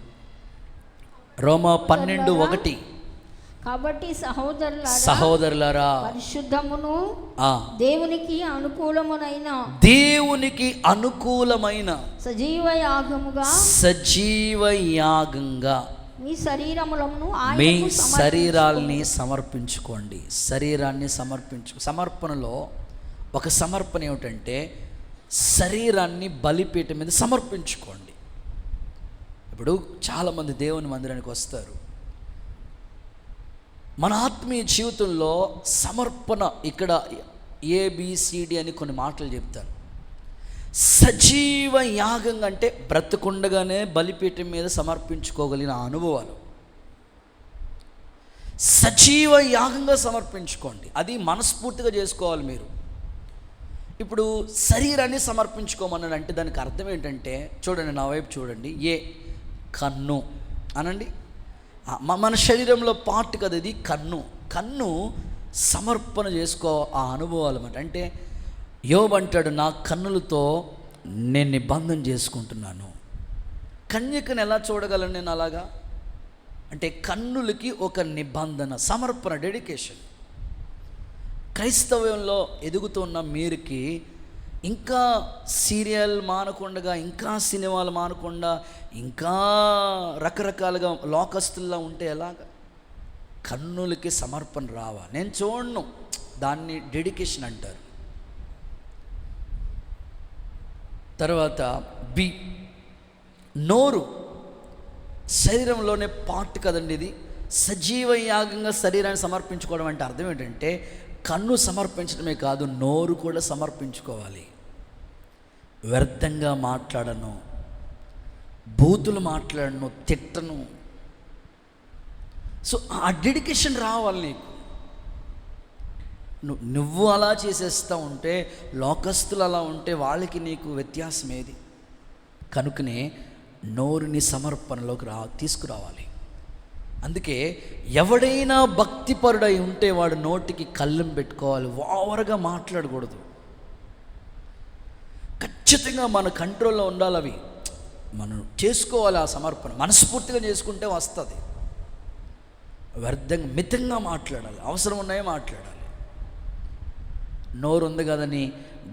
రోమా 12:1. కాబట్టి సహోదరులారా పరిశుద్ధమును ఆ దేవునికి అనుకూలమునైన సజీవ యాగంగా మీ శరీరములను మీ శరీరాల్ని సమర్పించుకోండి. సమర్పణలో ఒక సమర్పణ ఏమిటంటే శరీరాన్ని బలిపీఠం మీద సమర్పించుకోండి. ఇప్పుడు చాలామంది దేవుని మందిరానికి వస్తారు. మన ఆత్మీయ జీవితంలో సమర్పణ ఇక్కడ ABCD అని కొన్ని మాటలు చెప్తాను. సజీవ యాగంగా అంటే బ్రతుకుండగానే బలిపీఠం మీద సమర్పించుకోగలిగిన అనుభవాలు. సజీవ యాగంగా సమర్పించుకోండి. అది మనస్ఫూర్తిగా చేసుకోవాలి మీరు. ఇప్పుడు శరీరాన్ని సమర్పించుకోమన్నాడు అంటే దానికి అర్థం ఏంటంటే, చూడండి నా వైపు చూడండి, కన్ను అనండి. మన శరీరంలో పార్ట్ కదా ఇది కన్ను సమర్పణ చేసుకో ఆ అనుభవాలు అన్నమాట. అంటే యోబు అంటాడు, నా కన్నులతో నేను నిబంధన చేసుకుంటున్నాను. కన్యకను ఎలా చూడగలను నేను అలాగా అంటే కన్నులకి ఒక నిబంధన, సమర్పణ, డెడికేషన్. క్రైస్తవ్యంలో ఎదుగుతున్న మీరుకి ఇంకా సీరియల్ మానకుండా, ఇంకా సినిమాలు మానకుండా, ఇంకా రకరకాలుగా లోకస్తుల్లా ఉంటే ఎలాగా? కన్నులకి సమర్పణ రావా? నేను చూడను, దాన్ని డెడికేషన్ అంటారు. తర్వాత నోరు శరీరంలోనే పార్ట్ కదండి ఇది. సజీవ యాగంగా శరీరాన్ని సమర్పించుకోవడం అంటే అర్థం ఏంటంటే కన్ను సమర్పించడమే కాదు, నోరు కూడా సమర్పించుకోవాలి. వ్యర్థంగా మాట్లాడను, బూతులు మాట్లాడను, తిట్టను. సో ఆ డెడికేషన్ రావాలి నీకు. నువ్వు అలా చేసేస్తూ ఉంటే, లోకస్తులు అలా ఉంటే వాళ్ళకి నీకు వ్యత్యాసం ఏది? కనుకనే నోరుని సమర్పణలోకి తీసుకురావాలి. అందుకే ఎవడైనా భక్తిపరుడై ఉంటే వాడు నోటికి కళ్ళెం పెట్టుకోవాలి, ఓవర్గా మాట్లాడకూడదు. ఖచ్చితంగా మన కంట్రోల్లో ఉండాలి. అవి మనం చేసుకోవాలి. ఆ సమర్పణ మనస్ఫూర్తిగా చేసుకుంటే వస్తుంది. వ్యర్థంగా మితంగా మాట్లాడాలి, అవసరం ఉన్నాయో మాట్లాడాలి. నోరు ఉంది కదని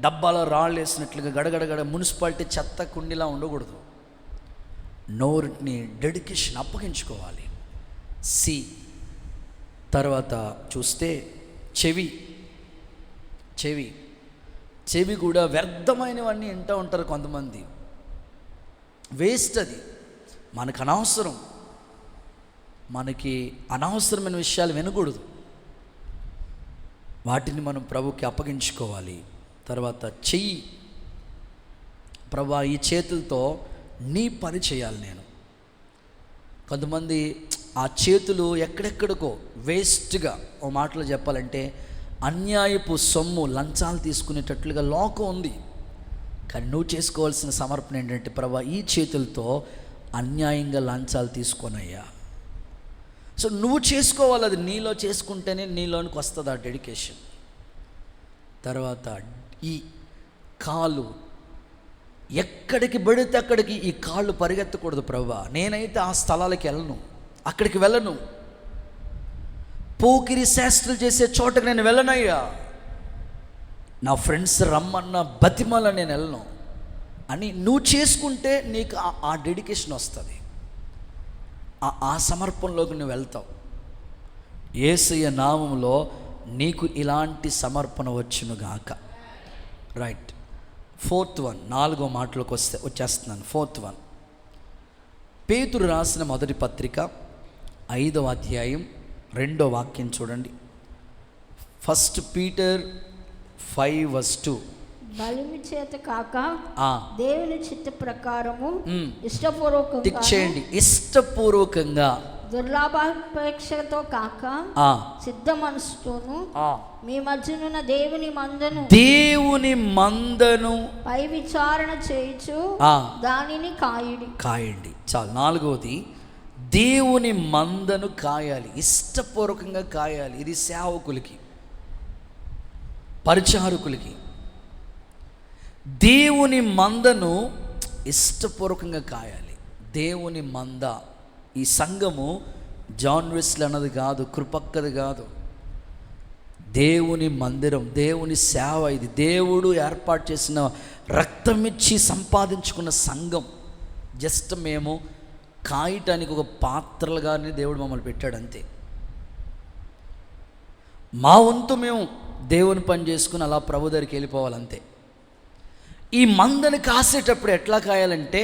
డబ్బాలో రాళ్ళు వేసినట్లుగా గడగడగడ మున్సిపాలిటీ చెత్త కుండిలా ఉండకూడదు. నోరుని డెడికేషన్ అప్పగించుకోవాలి. తర్వాత చూస్తే చెవి కూడా వ్యర్థమైనవన్నీ వింటూ ఉంటారు కొంతమంది. వేస్ట్ అది, మనకు అనవసరం. మనకి అనవసరమైన విషయాలు వినకూడదు. వాటిని మనం ప్రభుకి అప్పగించుకోవాలి. తర్వాత చెయ్యి, ప్రభా ఈ చేతులతో నీ పని చేయాలి నేను. కొంతమంది ఆ చేతులు ఎక్కడెక్కడికో వేస్ట్గా, ఓ మాటలో చెప్పాలంటే అన్యాయపు సొమ్ము, లంచాలు తీసుకునేటట్లుగా లోకం ఉంది. కానీ నువ్వు చేసుకోవాల్సిన సమర్పణ ఏంటంటే, ప్రభా ఈ చేతులతో అన్యాయంగా లంచాలు తీసుకోనయ్యా. సో నువ్వు చేసుకోవాలి. అది నీలో చేసుకుంటేనే నీలోనికి వస్తుంది ఆ డెడికేషన్. తర్వాత ఈ కాలు, ఎక్కడికి పడితే అక్కడికి ఈ కాళ్ళు పరిగెత్తకూడదు. ప్రభా నేనైతే ఆ స్థలాలకి వెళ్ళను, అక్కడికి వెళ్ళను. పోకిరి శాస్త్రులు చేసే చోటకి నేను వెళ్ళనయ్యా. నా ఫ్రెండ్స్ రమ్మన్న బతిమల నేను వెళ్ళను అని నువ్వు చేసుకుంటే నీకు ఆ డెడికేషన్ వస్తుంది. ఆ సమర్పణలోకి నువ్వు వెళ్తావు. యేసయ్య నామములో నీకు ఇలాంటి సమర్పణ వచ్చునుగాక. రైట్. 4th one, 4వ మాటలోకి వచ్చేస్తున్నాను. 4th one, పేతురు రాసిన మొదటి పత్రిక 5వ అధ్యాయం 2వ వాక్యం చూడండి. 1 Peter 5:2. బలిమి చేత కాక దేవుని చిత్త ప్రకారము ఇష్టపూర్వకంగా దుర్లాభాపేక్షతో కాక సిద్ధ మనసుతోను మీ మధ్యనున్న దేవుని మందను పై విచారణ చేయుచు దానిని కాయండి. చాలు. 4వది, దేవుని మందను కాయాలి, ఇష్టపూర్వకంగా కాయాలి. ఇది సేవకులకి, పరిచారకులకి. దేవుని మందను ఇష్టపూర్వకంగా కాయాలి. దేవుని మంద, ఈ సంఘము జాన్ వెస్లీ అన్నది కాదు, కృపక్కది కాదు. దేవుని మందిరం, దేవుని సేవ ఇది. దేవుడు ఏర్పాటు చేసిన రక్తం ఇచ్చి సంపాదించుకున్న సంఘం. జస్ట్ మేము కాయటానికి ఒక పాత్రలుగానే దేవుడు మమ్మల్ని పెట్టాడు అంతే. మా వంతు మేము దేవుని పని చేసుకుని అలా ప్రభు దగ్గరికి వెళ్ళిపోవాలంతే. ఈ మందని కాసేటప్పుడు ఎట్లా కాయాలంటే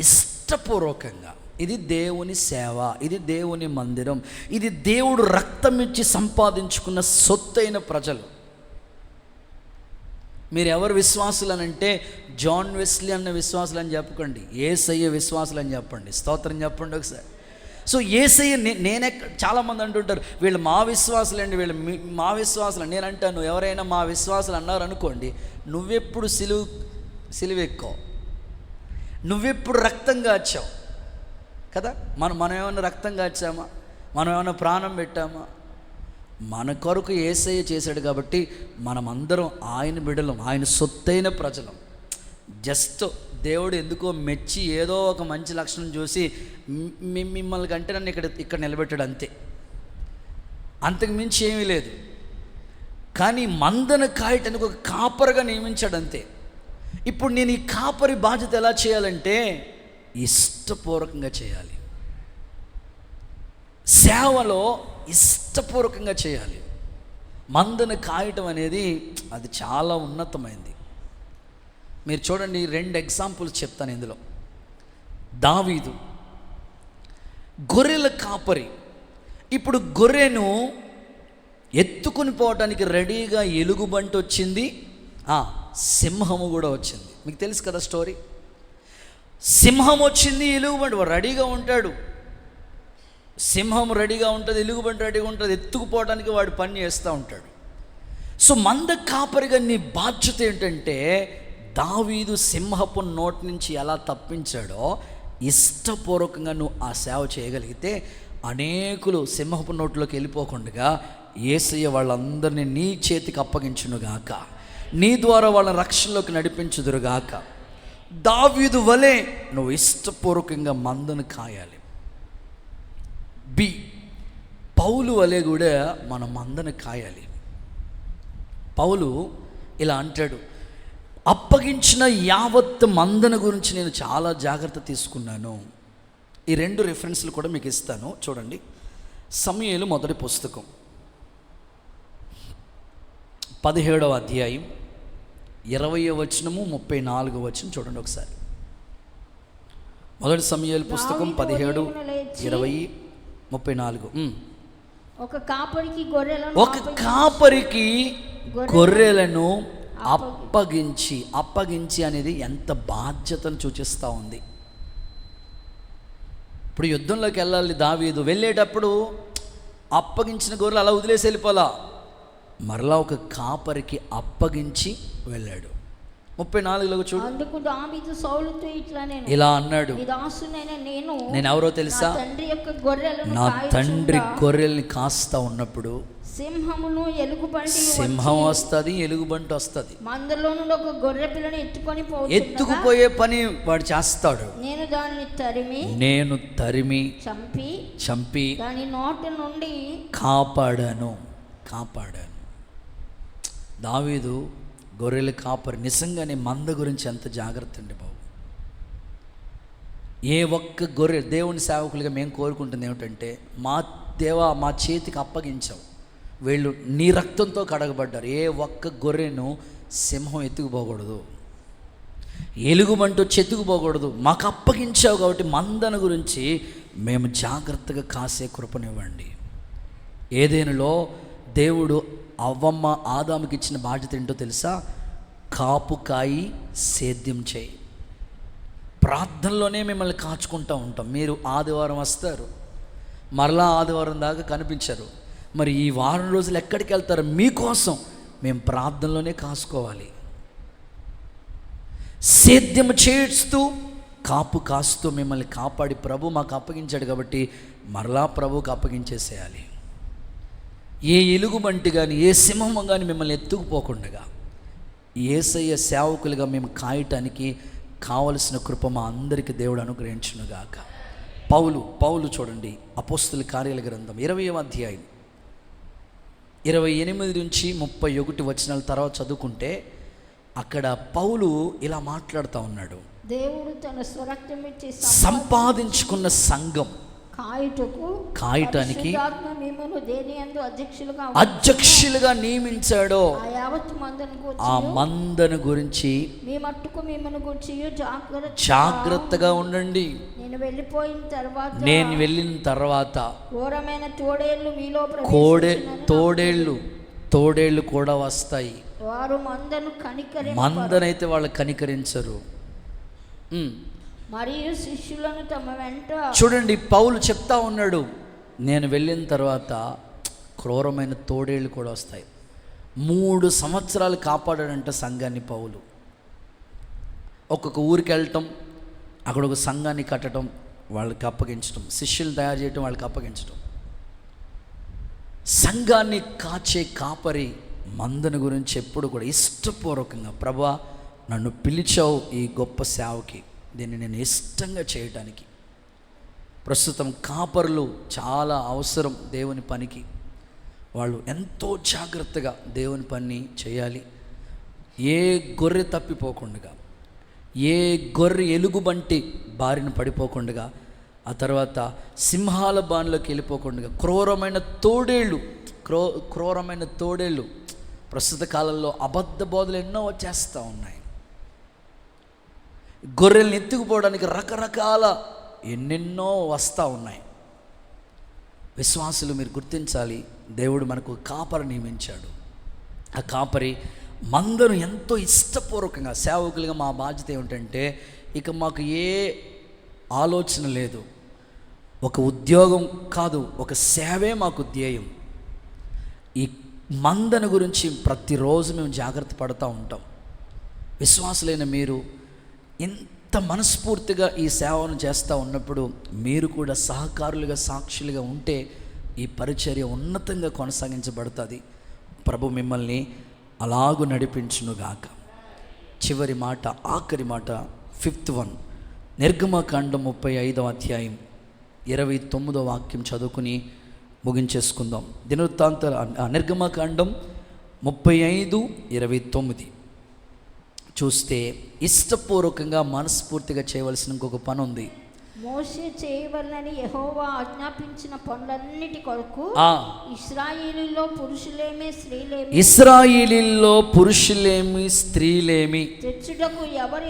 ఇష్టపూర్వకంగా. ఇది దేవుని సేవ, ఇది దేవుని మందిరం, ఇది దేవుడు రక్తం ఇచ్చి సంపాదించుకున్న సొత్తైన ప్రజలు. మీరు ఎవరు విశ్వాసులు అని అంటే జాన్ వెస్లీ అన్న విశ్వాసులు అని చెప్పకండి, యేసయ్య విశ్వాసులు అని చెప్పండి. స్తోత్రం చెప్పండి ఒకసారి. సో యేసయ్య నేనే, చాలామంది అంటుంటారు వీళ్ళు మా విశ్వాసులండి, వీళ్ళు మా విశ్వాసులు. నేను అంటాను, ఎవరైనా మా విశ్వాసులు అన్నారు అనుకోండి, నువ్వెప్పుడు సిలువెక్కో, నువ్వెప్పుడు రక్తం కాచావు కదా. మనం ఏమైనా రక్తం కాచామా? మనం ఏమైనా ప్రాణం పెట్టామా? మన కొరకు యేసయ్య చేశాడు కాబట్టి మనమందరం ఆయన బిడ్డలం, ఆయన సొత్తైన ప్రజలం. జస్ట్ దేవుడు ఎందుకో మెచ్చి ఏదో ఒక మంచి లక్షణం చూసి మిమ్మల్ని కంటే నన్ను ఇక్కడ నిలబెట్టాడు అంతే, అంతకు మించి ఏమీ లేదు. కానీ మందను కాయటానికి ఒక కాపరిగా నియమించాడు అంతే. ఇప్పుడు నేను ఈ కాపరి బాధ్యత ఎలా చేయాలంటే ఇష్టపూర్వకంగా చేయాలి. సేవలో ఇష్టపూర్వకంగా చేయాలి. మందను కాయటం అనేది అది చాలా ఉన్నతమైంది. మీరు చూడండి, 2 ఎగ్జాంపుల్స్ చెప్తాను ఇందులో. దావీదు గొర్రెల కాపరి. ఇప్పుడు గొర్రెను ఎత్తుకుని పోవటానికి రెడీగా ఎలుగుబంటి వచ్చింది, సింహము కూడా వచ్చింది. మీకు తెలుసు కదా స్టోరీ. సింహం వచ్చింది, ఎలుగుబంటి రెడీగా ఉంటాడు. సింహం రెడీగా ఉంటుంది, ఎలుగుబంటి రెడీగా ఉంటుంది, ఎత్తుకుపోవడానికి వాడు పని చేస్తూ ఉంటాడు. సో మంద కాపరిగా నీ బాధ్యత ఏంటంటే దావీదు సింహపు నోటి నుంచి ఎలా తప్పించాడో ఇష్టపూర్వకంగా నువ్వు ఆ సేవ చేయగలిగితే అనేకులు సింహపు నోట్లోకి వెళ్ళిపోకుండా యేసయ్య వాళ్ళందరినీ నీ చేతికి అప్పగించునుగాక, నీ ద్వారా వాళ్ళ రక్షణలోకి నడిపించుదురుగాక. దావీదు వలె నువ్వు ఇష్టపూర్వకంగా మందను కాయాలి. పౌలు వలె కూడా మన మందను కాయాలి. పౌలు ఇలా అంటాడు, అప్పగించిన యావత్ మందను గురించి నేను చాలా జాగ్రత్త తీసుకున్నాను. ఈ 2 రిఫరెన్స్లు కూడా మీకు ఇస్తాను చూడండి. సమూయేలు మొదటి పుస్తకం 17వ అధ్యాయం 20వ వచనము 34వ వచనం చూడండి ఒకసారి. మొదటి సమూయేలు పుస్తకం 17, 20, 34. ఒక కాపరికి గొర్రెలను అప్పగించి అనేది ఎంత బాధ్యతను సూచిస్తూ ఉంది. ఇప్పుడు యుద్ధంలోకి వెళ్ళాలి దావీదు, వెళ్ళేటప్పుడు అప్పగించిన గొర్రెలు అలా వదిలేసి వెళ్ళిపోలా, మరలా ఒక కాపరికి అప్పగించి వెళ్ళాడు. 34లో చూడు. అందుకు దావీదు సౌలుతో ఇలా అన్నాడు, నేను ఎవరో తెలుసా? నా తండ్రి గొర్రెల్ని కాస్తా ఉన్నప్పుడు సింహం వస్తుంది, ఎలుగుబంటి వస్తుంది, మందలో నుండి ఒక గొర్రె పిల్లని ఎత్తుకుపోయే పని వాడు చేస్తాడు. నేను తరిమి చంపి దాని నోటి నుండి కాపాడాను. దావీదు గొర్రెల కాపరి. నిజంగానే మంద గురించి ఎంత జాగ్రత్త అండి బాబు. ఏ ఒక్క గొర్రె, దేవుని సేవకులుగా మేము కోరుకుంటుంది ఏమిటంటే, మా దేవా మా చేతికి అప్పగించావు, వీళ్ళు నీ రక్తంతో కడగబడ్డారు, ఏ ఒక్క గొర్రెను సింహం ఎత్తుకుపోకూడదు, ఎలుగుబంటి వచ్చి ఎత్తుకుపోకూడదు, మాకు అప్పగించావు కాబట్టి మందను గురించి మేము జాగ్రత్తగా కాసే కృపనివ్వండి. ఏదేనులో దేవుడు అవ్వమ్మ ఆదాముకి ఇచ్చిన బాధ్యత ఏంటో తెలుసా? కాపు కాయి సేద్యం చేయి. ప్రార్థనలోనే మిమ్మల్ని కాచుకుంటూ ఉంటాం. మీరు ఆదివారం వస్తారు, మరలా ఆదివారం దాకా కనిపించరు. మరి ఈ వారం రోజులు ఎక్కడికి వెళ్తారు? మీకోసం మేము ప్రార్థనలోనే కాసుకోవాలి. సేద్యం చేస్తూ కాపు కాస్తూ మిమ్మల్ని కాపాడి ప్రభు మాకు అప్పగించాడు కాబట్టి మరలా ప్రభువుకి అప్పగించేసేయాలి. ఏ ఎలుగుబంటి కానీ ఏ సింహం కానీ మిమ్మల్ని ఎత్తుకుపోకుండా యేసయ్య సేవకులుగా మేము కాయటానికి కావలసిన కృప మా అందరికీ దేవుడు అనుగ్రహించునుగాక. పౌలు చూడండి, అపోస్తుల కార్యాల గ్రంథం 20వ అధ్యాయం 28 నుంచి 31 వచనాల తర్వాత చదువుకుంటే అక్కడ పౌలు ఇలా మాట్లాడుతూ ఉన్నాడు. దేవుడు తన స్వరక్తమిచ్చి సంపాదించుకున్న సంఘం కాయటానికి అధ్యక్షులుగా నియమించాడో ఆ మందను గురించి జాగ్రత్తగా ఉండండి. నేను వెళ్ళిన తర్వాత తోడేళ్ళు కూడా వస్తాయి. వారు మందనైతే వాళ్ళు కనికరించరు. మరియు శిష్యులను తమ వెంట. చూడండి, పౌలు చెప్తా ఉన్నాడు, నేను వెళ్ళిన తర్వాత క్రూరమైన తోడేళ్ళు కూడా వస్తాయి. 3 సంవత్సరాలు కాపాడాడంట సంఘాన్ని పౌలు. ఒక్కొక్క ఊరికి వెళ్ళటం, అక్కడ ఒక సంఘాన్ని కట్టడం, వాళ్ళకి అప్పగించడం, శిష్యులు తయారు చేయడం, వాళ్ళకి అప్పగించడం. సంఘాన్ని కాచే కాపరి మందను గురించి ఎప్పుడు కూడా ఇష్టపూర్వకంగా, ప్రభువా నన్ను పిలిచావు ఈ గొప్ప సేవకి, దీన్ని నేను ఇష్టంగా చేయటానికి. ప్రస్తుతం కాపరులు చాలా అవసరం దేవుని పనికి. వాళ్ళు ఎంతో జాగ్రత్తగా దేవుని పని చేయాలి. ఏ గొర్రె తప్పిపోకుండా, ఏ గొర్రె ఎలుగుబంటి బారిన పడిపోకుండా, ఆ తర్వాత సింహాల బాణలోకి వెళ్ళిపోకుండా, క్రూరమైన తోడేళ్ళు ప్రస్తుత కాలంలో అబద్ధ బోధలు ఎన్నో వచ్చేస్తూ ఉన్నాయి. గొర్రెల్ని ఎత్తుకుపోవడానికి రకరకాల ఎన్నెన్నో వస్తూ ఉన్నాయి. విశ్వాసులు మీరు గుర్తించాలి, దేవుడు మనకు కాపరి నియమించాడు. ఆ కాపరి మందను ఎంతో ఇష్టపూర్వకంగా, సేవకులుగా మా బాధ్యత ఏమిటంటే, ఇక మాకు ఏ ఆలోచన లేదు, ఒక ఉద్యోగం కాదు, ఒక సేవే మాకు ధ్యేయం. ఈ మందను గురించి ప్రతిరోజు మేము జాగ్రత్త పడుతూ ఉంటాం. విశ్వాసులైన మీరు ఇంత మనస్ఫూర్తిగా ఈ సేవను చేస్తూ ఉన్నప్పుడు మీరు కూడా సహకారులుగా, సాక్షులుగా ఉంటే ఈ పరిచర్య ఉన్నతంగా కొనసాగించబడుతుంది. ప్రభు మిమ్మల్ని అలాగూ నడిపించునుగాక. చివరి మాట, ఆఖరి మాట, 5th one, నిర్గమకాండం 35వ అధ్యాయం 29వ వాక్యం చదువుకుని ముగించేసుకుందాం. నిర్గమకాండం 35:29 చూస్తే ఇష్టపూర్వకంగా మనస్ఫూర్తిగా చేయవలసిన ఇంకొక పని ఉంది. మోషే చేయవలనని యెహోవా ఆజ్ఞాపించిన పనులన్నిటి కొరకు ఇశ్రాయేలీయుల్లో పురుషులేమి స్త్రీలేమి తెచ్చుటకు ఎవరి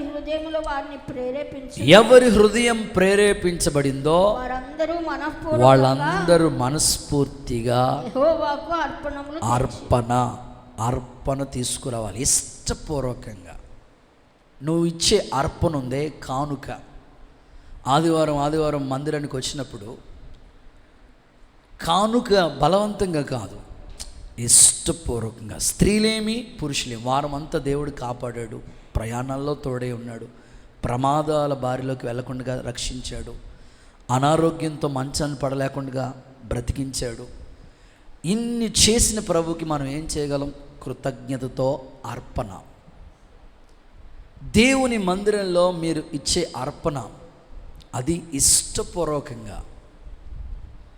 హృదయం ప్రేరేపించబడిందో వాళ్ళందరూ మనస్ఫూర్తిగా యెహోవాకు అర్పణ తీసుకురావాలి. ఇష్టపూర్వకంగా నువ్వు ఇచ్చే అర్పణ ఉందే, కానుక. ఆదివారం మందిరానికి వచ్చినప్పుడు కానుక బలవంతంగా కాదు, ఇష్టపూర్వకంగా. స్త్రీలేమి పురుషులేమి, వారం అంతా దేవుడు కాపాడాడు, ప్రయాణాల్లో తోడే ఉన్నాడు, ప్రమాదాల బారిలోకి వెళ్లకుండా రక్షించాడు, అనారోగ్యంతో మంచాన్ని పడలేకుండా బ్రతికించాడు. ఇన్ని చేసిన ప్రభుకి మనం ఏం చేయగలం? కృతజ్ఞతతో అర్పణ. దేవుని మందిరంలో మీరు ఇచ్చే అర్పణ అది ఇష్టపూర్వకంగా.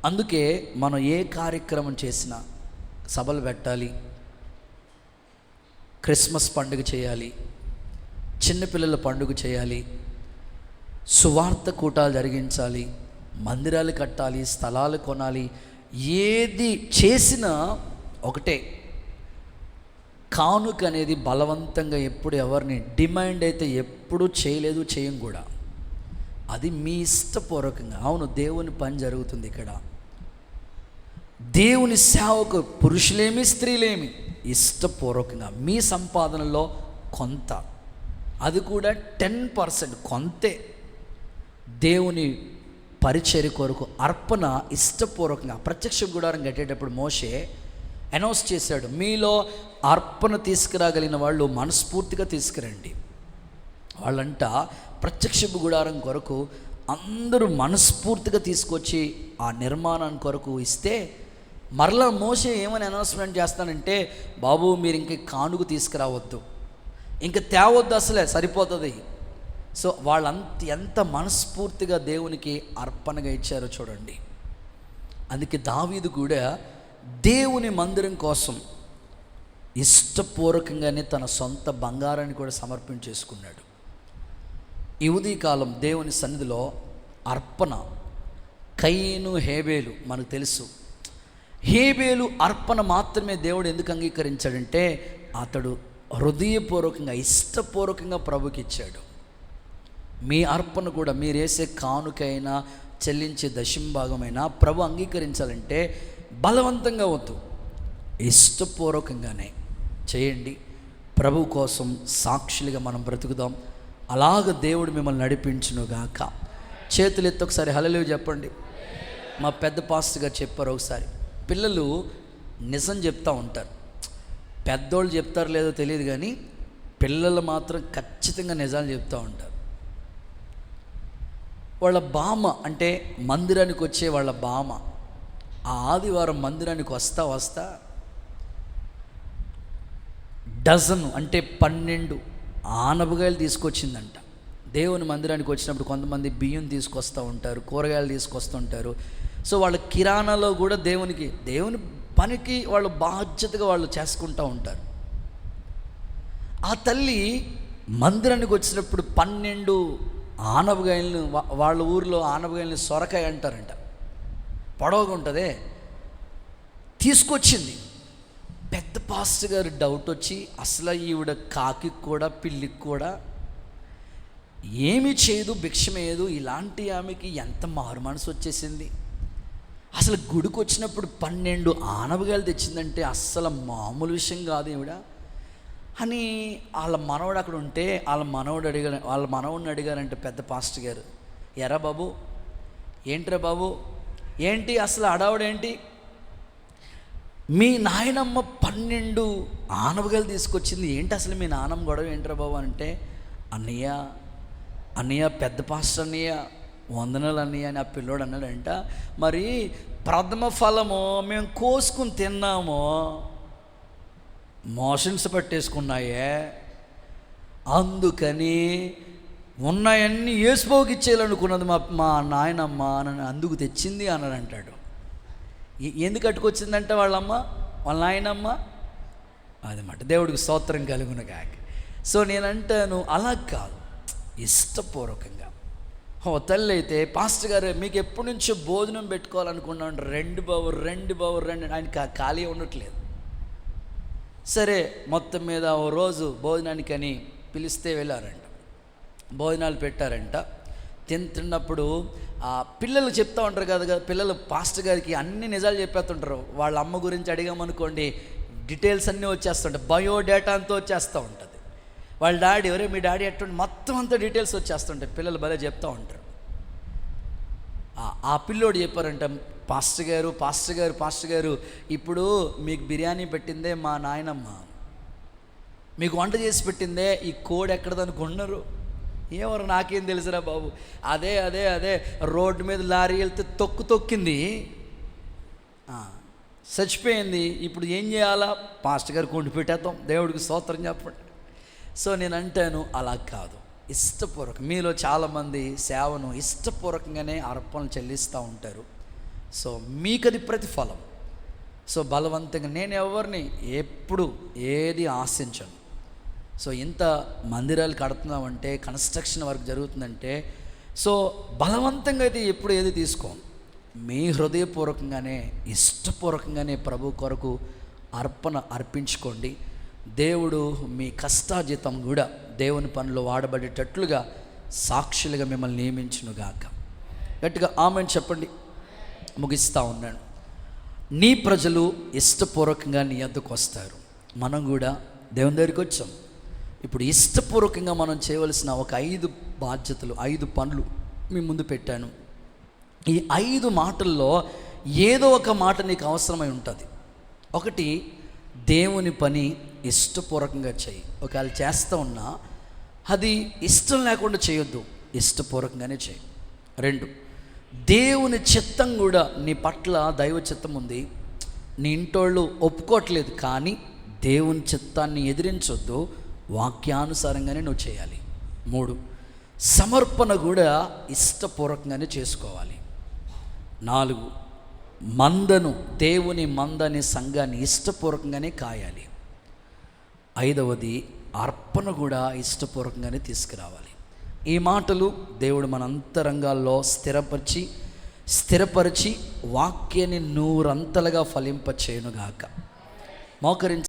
అందుకే మనం ఏ కార్యక్రమం చేసినా, సభలు పెట్టాలి, క్రిస్మస్ పండుగ చేయాలి, చిన్నపిల్లల పండుగ చేయాలి, సువార్త కూటాలు జరిగించాలి, మందిరాలు కట్టాలి, స్థలాలు కొనాలి, ఏది చేసినా ఒకటే, కానుక అనేది బలవంతంగా ఎప్పుడు ఎవరిని డిమాండ్ అయితే ఎప్పుడూ చేయలేదు, చేయం కూడా. అది మీ ఇష్టపూర్వకంగా. అవును, దేవుని పని జరుగుతుంది ఇక్కడ. దేవుని సేవకు పురుషులేమి స్త్రీలేమి ఇష్టపూర్వకంగా మీ సంపాదనలో కొంత, అది కూడా 10% కొంతే దేవుని పరిచర్య కొరకు అర్పణ ఇష్టపూర్వకంగా. ప్రత్యక్ష గుడారం కట్టేటప్పుడు మోషే అనౌన్స్ చేశాడు, మీలో అర్పణ తీసుకురాగలిగిన వాళ్ళు మనస్ఫూర్తిగా తీసుకురండి. వాళ్ళంట ప్రత్యక్ష గుడారం కొరకు అందరూ మనస్ఫూర్తిగా తీసుకొచ్చి ఆ నిర్మాణాన్ని కొరకు ఇస్తే, మరలా మోషే ఏమని అనౌన్స్మెంట్ చేస్తానంటే, బాబు మీరు ఇంక కానుక తీసుకురావద్దు, ఇంక తేవద్దు, అసలే సరిపోతుంది, సో వాళ్ళంత ఎంత మనస్ఫూర్తిగా దేవునికి అర్పణగా ఇచ్చారో చూడండి. అందుకే దావీదు కూడా దేవుని మందిరం కోసం ఇష్టపూర్వకంగానే తన సొంత బంగారాన్ని కూడా సమర్పించేసుకున్నాడు. ఈ ఉదయకాలం దేవుని సన్నిధిలో అర్పణ, కయీను హేబేలు మనకు తెలుసు. హేబేలు అర్పణ మాత్రమే దేవుడు ఎందుకు అంగీకరించాడంటే అతడు హృదయపూర్వకంగా ఇష్టపూర్వకంగా ప్రభుకి ఇచ్చాడు. మీ అర్పణ కూడా మీరు వేసే కానుకైనా చెల్లించే దశంభాగమైనా ప్రభు అంగీకరించాలంటే బలవంతంగా వద్దు, ఇష్టపూర్వకంగానే చేయండి. ప్రభు కోసం సాక్షులుగా మనం బ్రతుకుదాం. అలాగ దేవుడు మిమ్మల్ని నడిపించునుగాక. చేతులు ఎత్తి ఒకసారి హల్లెలూయా చెప్పండి. మా పెద్ద పాస్టర్ గారు చెప్పారు, ఒకసారి పిల్లలు నిజం చెప్తూ ఉంటారు. పెద్దోళ్ళు చెప్తారు లేదో తెలియదు కానీ పిల్లలు మాత్రం ఖచ్చితంగా నిజాలు చెప్తూ ఉంటారు. వాళ్ళ బామ అంటే మందిరానికి వచ్చే వాళ్ళ బామ ఆ ఆదివారం మందిరానికి వస్తా డజన్ అంటే 12 ఆనపకాయలు తీసుకొచ్చిందంట. దేవుని మందిరానికి వచ్చినప్పుడు కొంతమంది బియ్యం తీసుకొస్తూ ఉంటారు, కూరగాయలు తీసుకొస్తూ ఉంటారు. సో వాళ్ళ కిరాణాలో కూడా దేవుని పనికి వాళ్ళు బాధ్యతగా వాళ్ళు చేసుకుంటూ ఉంటారు. ఆ తల్లి మందిరానికి వచ్చినప్పుడు 12 ఆనపకాయలను, వాళ్ళ ఊరిలో ఆనపకాయలని సొరకాయ అంటారంట, పొడవుగా ఉంటుందే, తీసుకొచ్చింది. పెద్ద పాస్టర్ గారు డౌట్ వచ్చి అసలు ఈవిడ కాకి కూడా పిల్లికి కూడా ఏమీ చేయదు, భిక్షమేయదు, ఇలాంటి ఆమెకి ఎంత మారు మనసు వచ్చేసింది, అసలు గుడికి వచ్చినప్పుడు 12 ఆనపకాయలు తెచ్చిందంటే అస్సలు మామూలు విషయం కాదు ఈవిడ అని వాళ్ళ మనవడు అక్కడ ఉంటే వాళ్ళ మనవడిని అడిగారంటే పెద్ద పాస్టర్ గారు, ఎరా బాబు ఏంట్రా బాబు ఏంటి అసలు అడావుడేంటి, మీ నాయనమ్మ 12 ఆనపకాయలు తీసుకొచ్చింది ఏంటి, అసలు మీ నాన్నమ్మ గొడవ ఏంట్రా బాబు అంటే, అన్నయ్య పెద్ద పాస్టర్ అన్నయ్య వందనాలు అన్నయ్య అని ఆ పిల్లోడు అన్నాడంట. మరి ప్రథమ ఫలము మేము కోసుకుని తిన్నాము, మోషన్స్ పట్టేసుకున్నాయే, అందుకని ఉన్నాయన్నీ ఏసుపోకి ఇచ్చేయాలనుకున్నది మా నాయనమ్మ అని అందుకు తెచ్చింది అని అంటాడు. ఎందుకు అట్టుకొచ్చిందంటే వాళ్ళ నాయనమ్మ అదన్నమాట. దేవుడికి స్తోత్రం కలుగును గాక. సో నేనంటాను అలా కాదు, ఇష్టపూర్వకంగా. తల్లి అయితే పాస్టర్ గారు మీకు ఎప్పటి నుంచో భోజనం పెట్టుకోవాలనుకున్నాను, 2 బావు ఆయన ఖాళీ ఉండట్లేదు. సరే మొత్తం మీద ఓ రోజు భోజనానికని పిలిస్తే వెళ్ళారంట, భోజనాలు పెట్టారంట. తింటున్నప్పుడు పిల్లలు చెప్తూ ఉంటారు కదా, పిల్లలు పాస్టర్ గారికి అన్ని నిజాలు చెప్పేస్తుంటారు. వాళ్ళ అమ్మ గురించి అడిగామనుకోండి డీటెయిల్స్ అన్నీ వచ్చేస్తుంటాయి, బయోడేటా అంతా వచ్చేస్తూ ఉంటుంది. వాళ్ళ డాడీ ఎవరే మీ డాడీ ఎట్టుండి మొత్తం అంతా డీటెయిల్స్ వచ్చేస్తుంటాయి, పిల్లలు భలే చెప్తూ ఉంటారు. ఆ పిల్లోడు చెప్పారంట, పాస్టర్ గారు ఇప్పుడు మీకు బిర్యానీ పెట్టిందే మా నాయనమ్మ, మీకు వంట చేసి పెట్టిందే ఈ కోడి ఎక్కడదనుకున్నారు, ఏమరు నాకేం తెలుసురా బాబు, అదే రోడ్డు మీద లారీ వెళ్తే తొక్కింది, చచ్చిపోయింది, ఇప్పుడు ఏం చేయాలా, పాస్టర్ గారు కొండి పెట్టేద్దాం, దేవుడికి స్తోత్రం చెప్పండి. సో నేను అంటాను అలా కాదు, ఇష్టపూర్వకం. మీలో చాలామంది సేవను ఇష్టపూర్వకంగానే అర్పణలు చెల్లిస్తూ ఉంటారు. సో మీకది ప్రతిఫలం. సో బలవంతంగా నేను ఎవరిని ఎప్పుడు ఏది ఆశించను. సో ఇంత మందిరాలు కడుతున్నామంటే, కన్స్ట్రక్షన్ వర్క్ జరుగుతుందంటే, సో బలవంతంగా అయితే ఎప్పుడు ఏది తీసుకోను. మీ హృదయపూర్వకంగానే ఇష్టపూర్వకంగానే ప్రభు కొరకు అర్పించుకోండి. దేవుడు మీ కష్టాజీతం కూడా దేవుని పనిలో వాడబడేటట్లుగా సాక్షులుగా మిమ్మల్ని నియమించునుగాక. గట్టిగా ఆమెను చెప్పండి. ముగిస్తూ ఉన్నాను. నీ ప్రజలు ఇష్టపూర్వకంగా నీ వద్దకు వస్తారు. మనం కూడా దేవుని దగ్గరికి వచ్చాం. ఇప్పుడు ఇష్టపూర్వకంగా మనం చేయవలసిన ఒక 5 బాధ్యతలు, 5 పనులు మీ ముందు పెట్టాను. ఈ 5 మాటల్లో ఏదో ఒక మాట నీకు అవసరమై ఉంటుంది. ఒకటి, దేవుని పని ఇష్టపూర్వకంగా చేయి. ఒకవేళ చేస్తూ ఉన్నా అది ఇష్టం లేకుండా చేయొద్దు, ఇష్టపూర్వకంగానే చేయి. 2, దేవుని చిత్తం కూడా నీ పట్ల దైవ చిత్తం ఉంది, నీ ఇంటోళ్ళు ఒప్పుకోవట్లేదు, కానీ దేవుని చిత్తాన్ని ఎదిరించొద్దు, వాక్యానుసారంగానే నువ్వు చేయాలి. 3, సమర్పణ కూడా ఇష్టపూర్వకంగానే చేసుకోవాలి. 4, మందను, దేవుని మందని సంఘాన్ని ఇష్టపూర్వకంగానే కాయాలి. 5వది, అర్పణ కూడా ఇష్టపూర్వకంగానే తీసుకురావాలి. ఈ మాటలు దేవుడు మన అంతరంగాల్లో స్థిరపరిచి వాక్యాన్ని 100 అంతలుగా ఫలింపచేయునుగాక. మోకరించి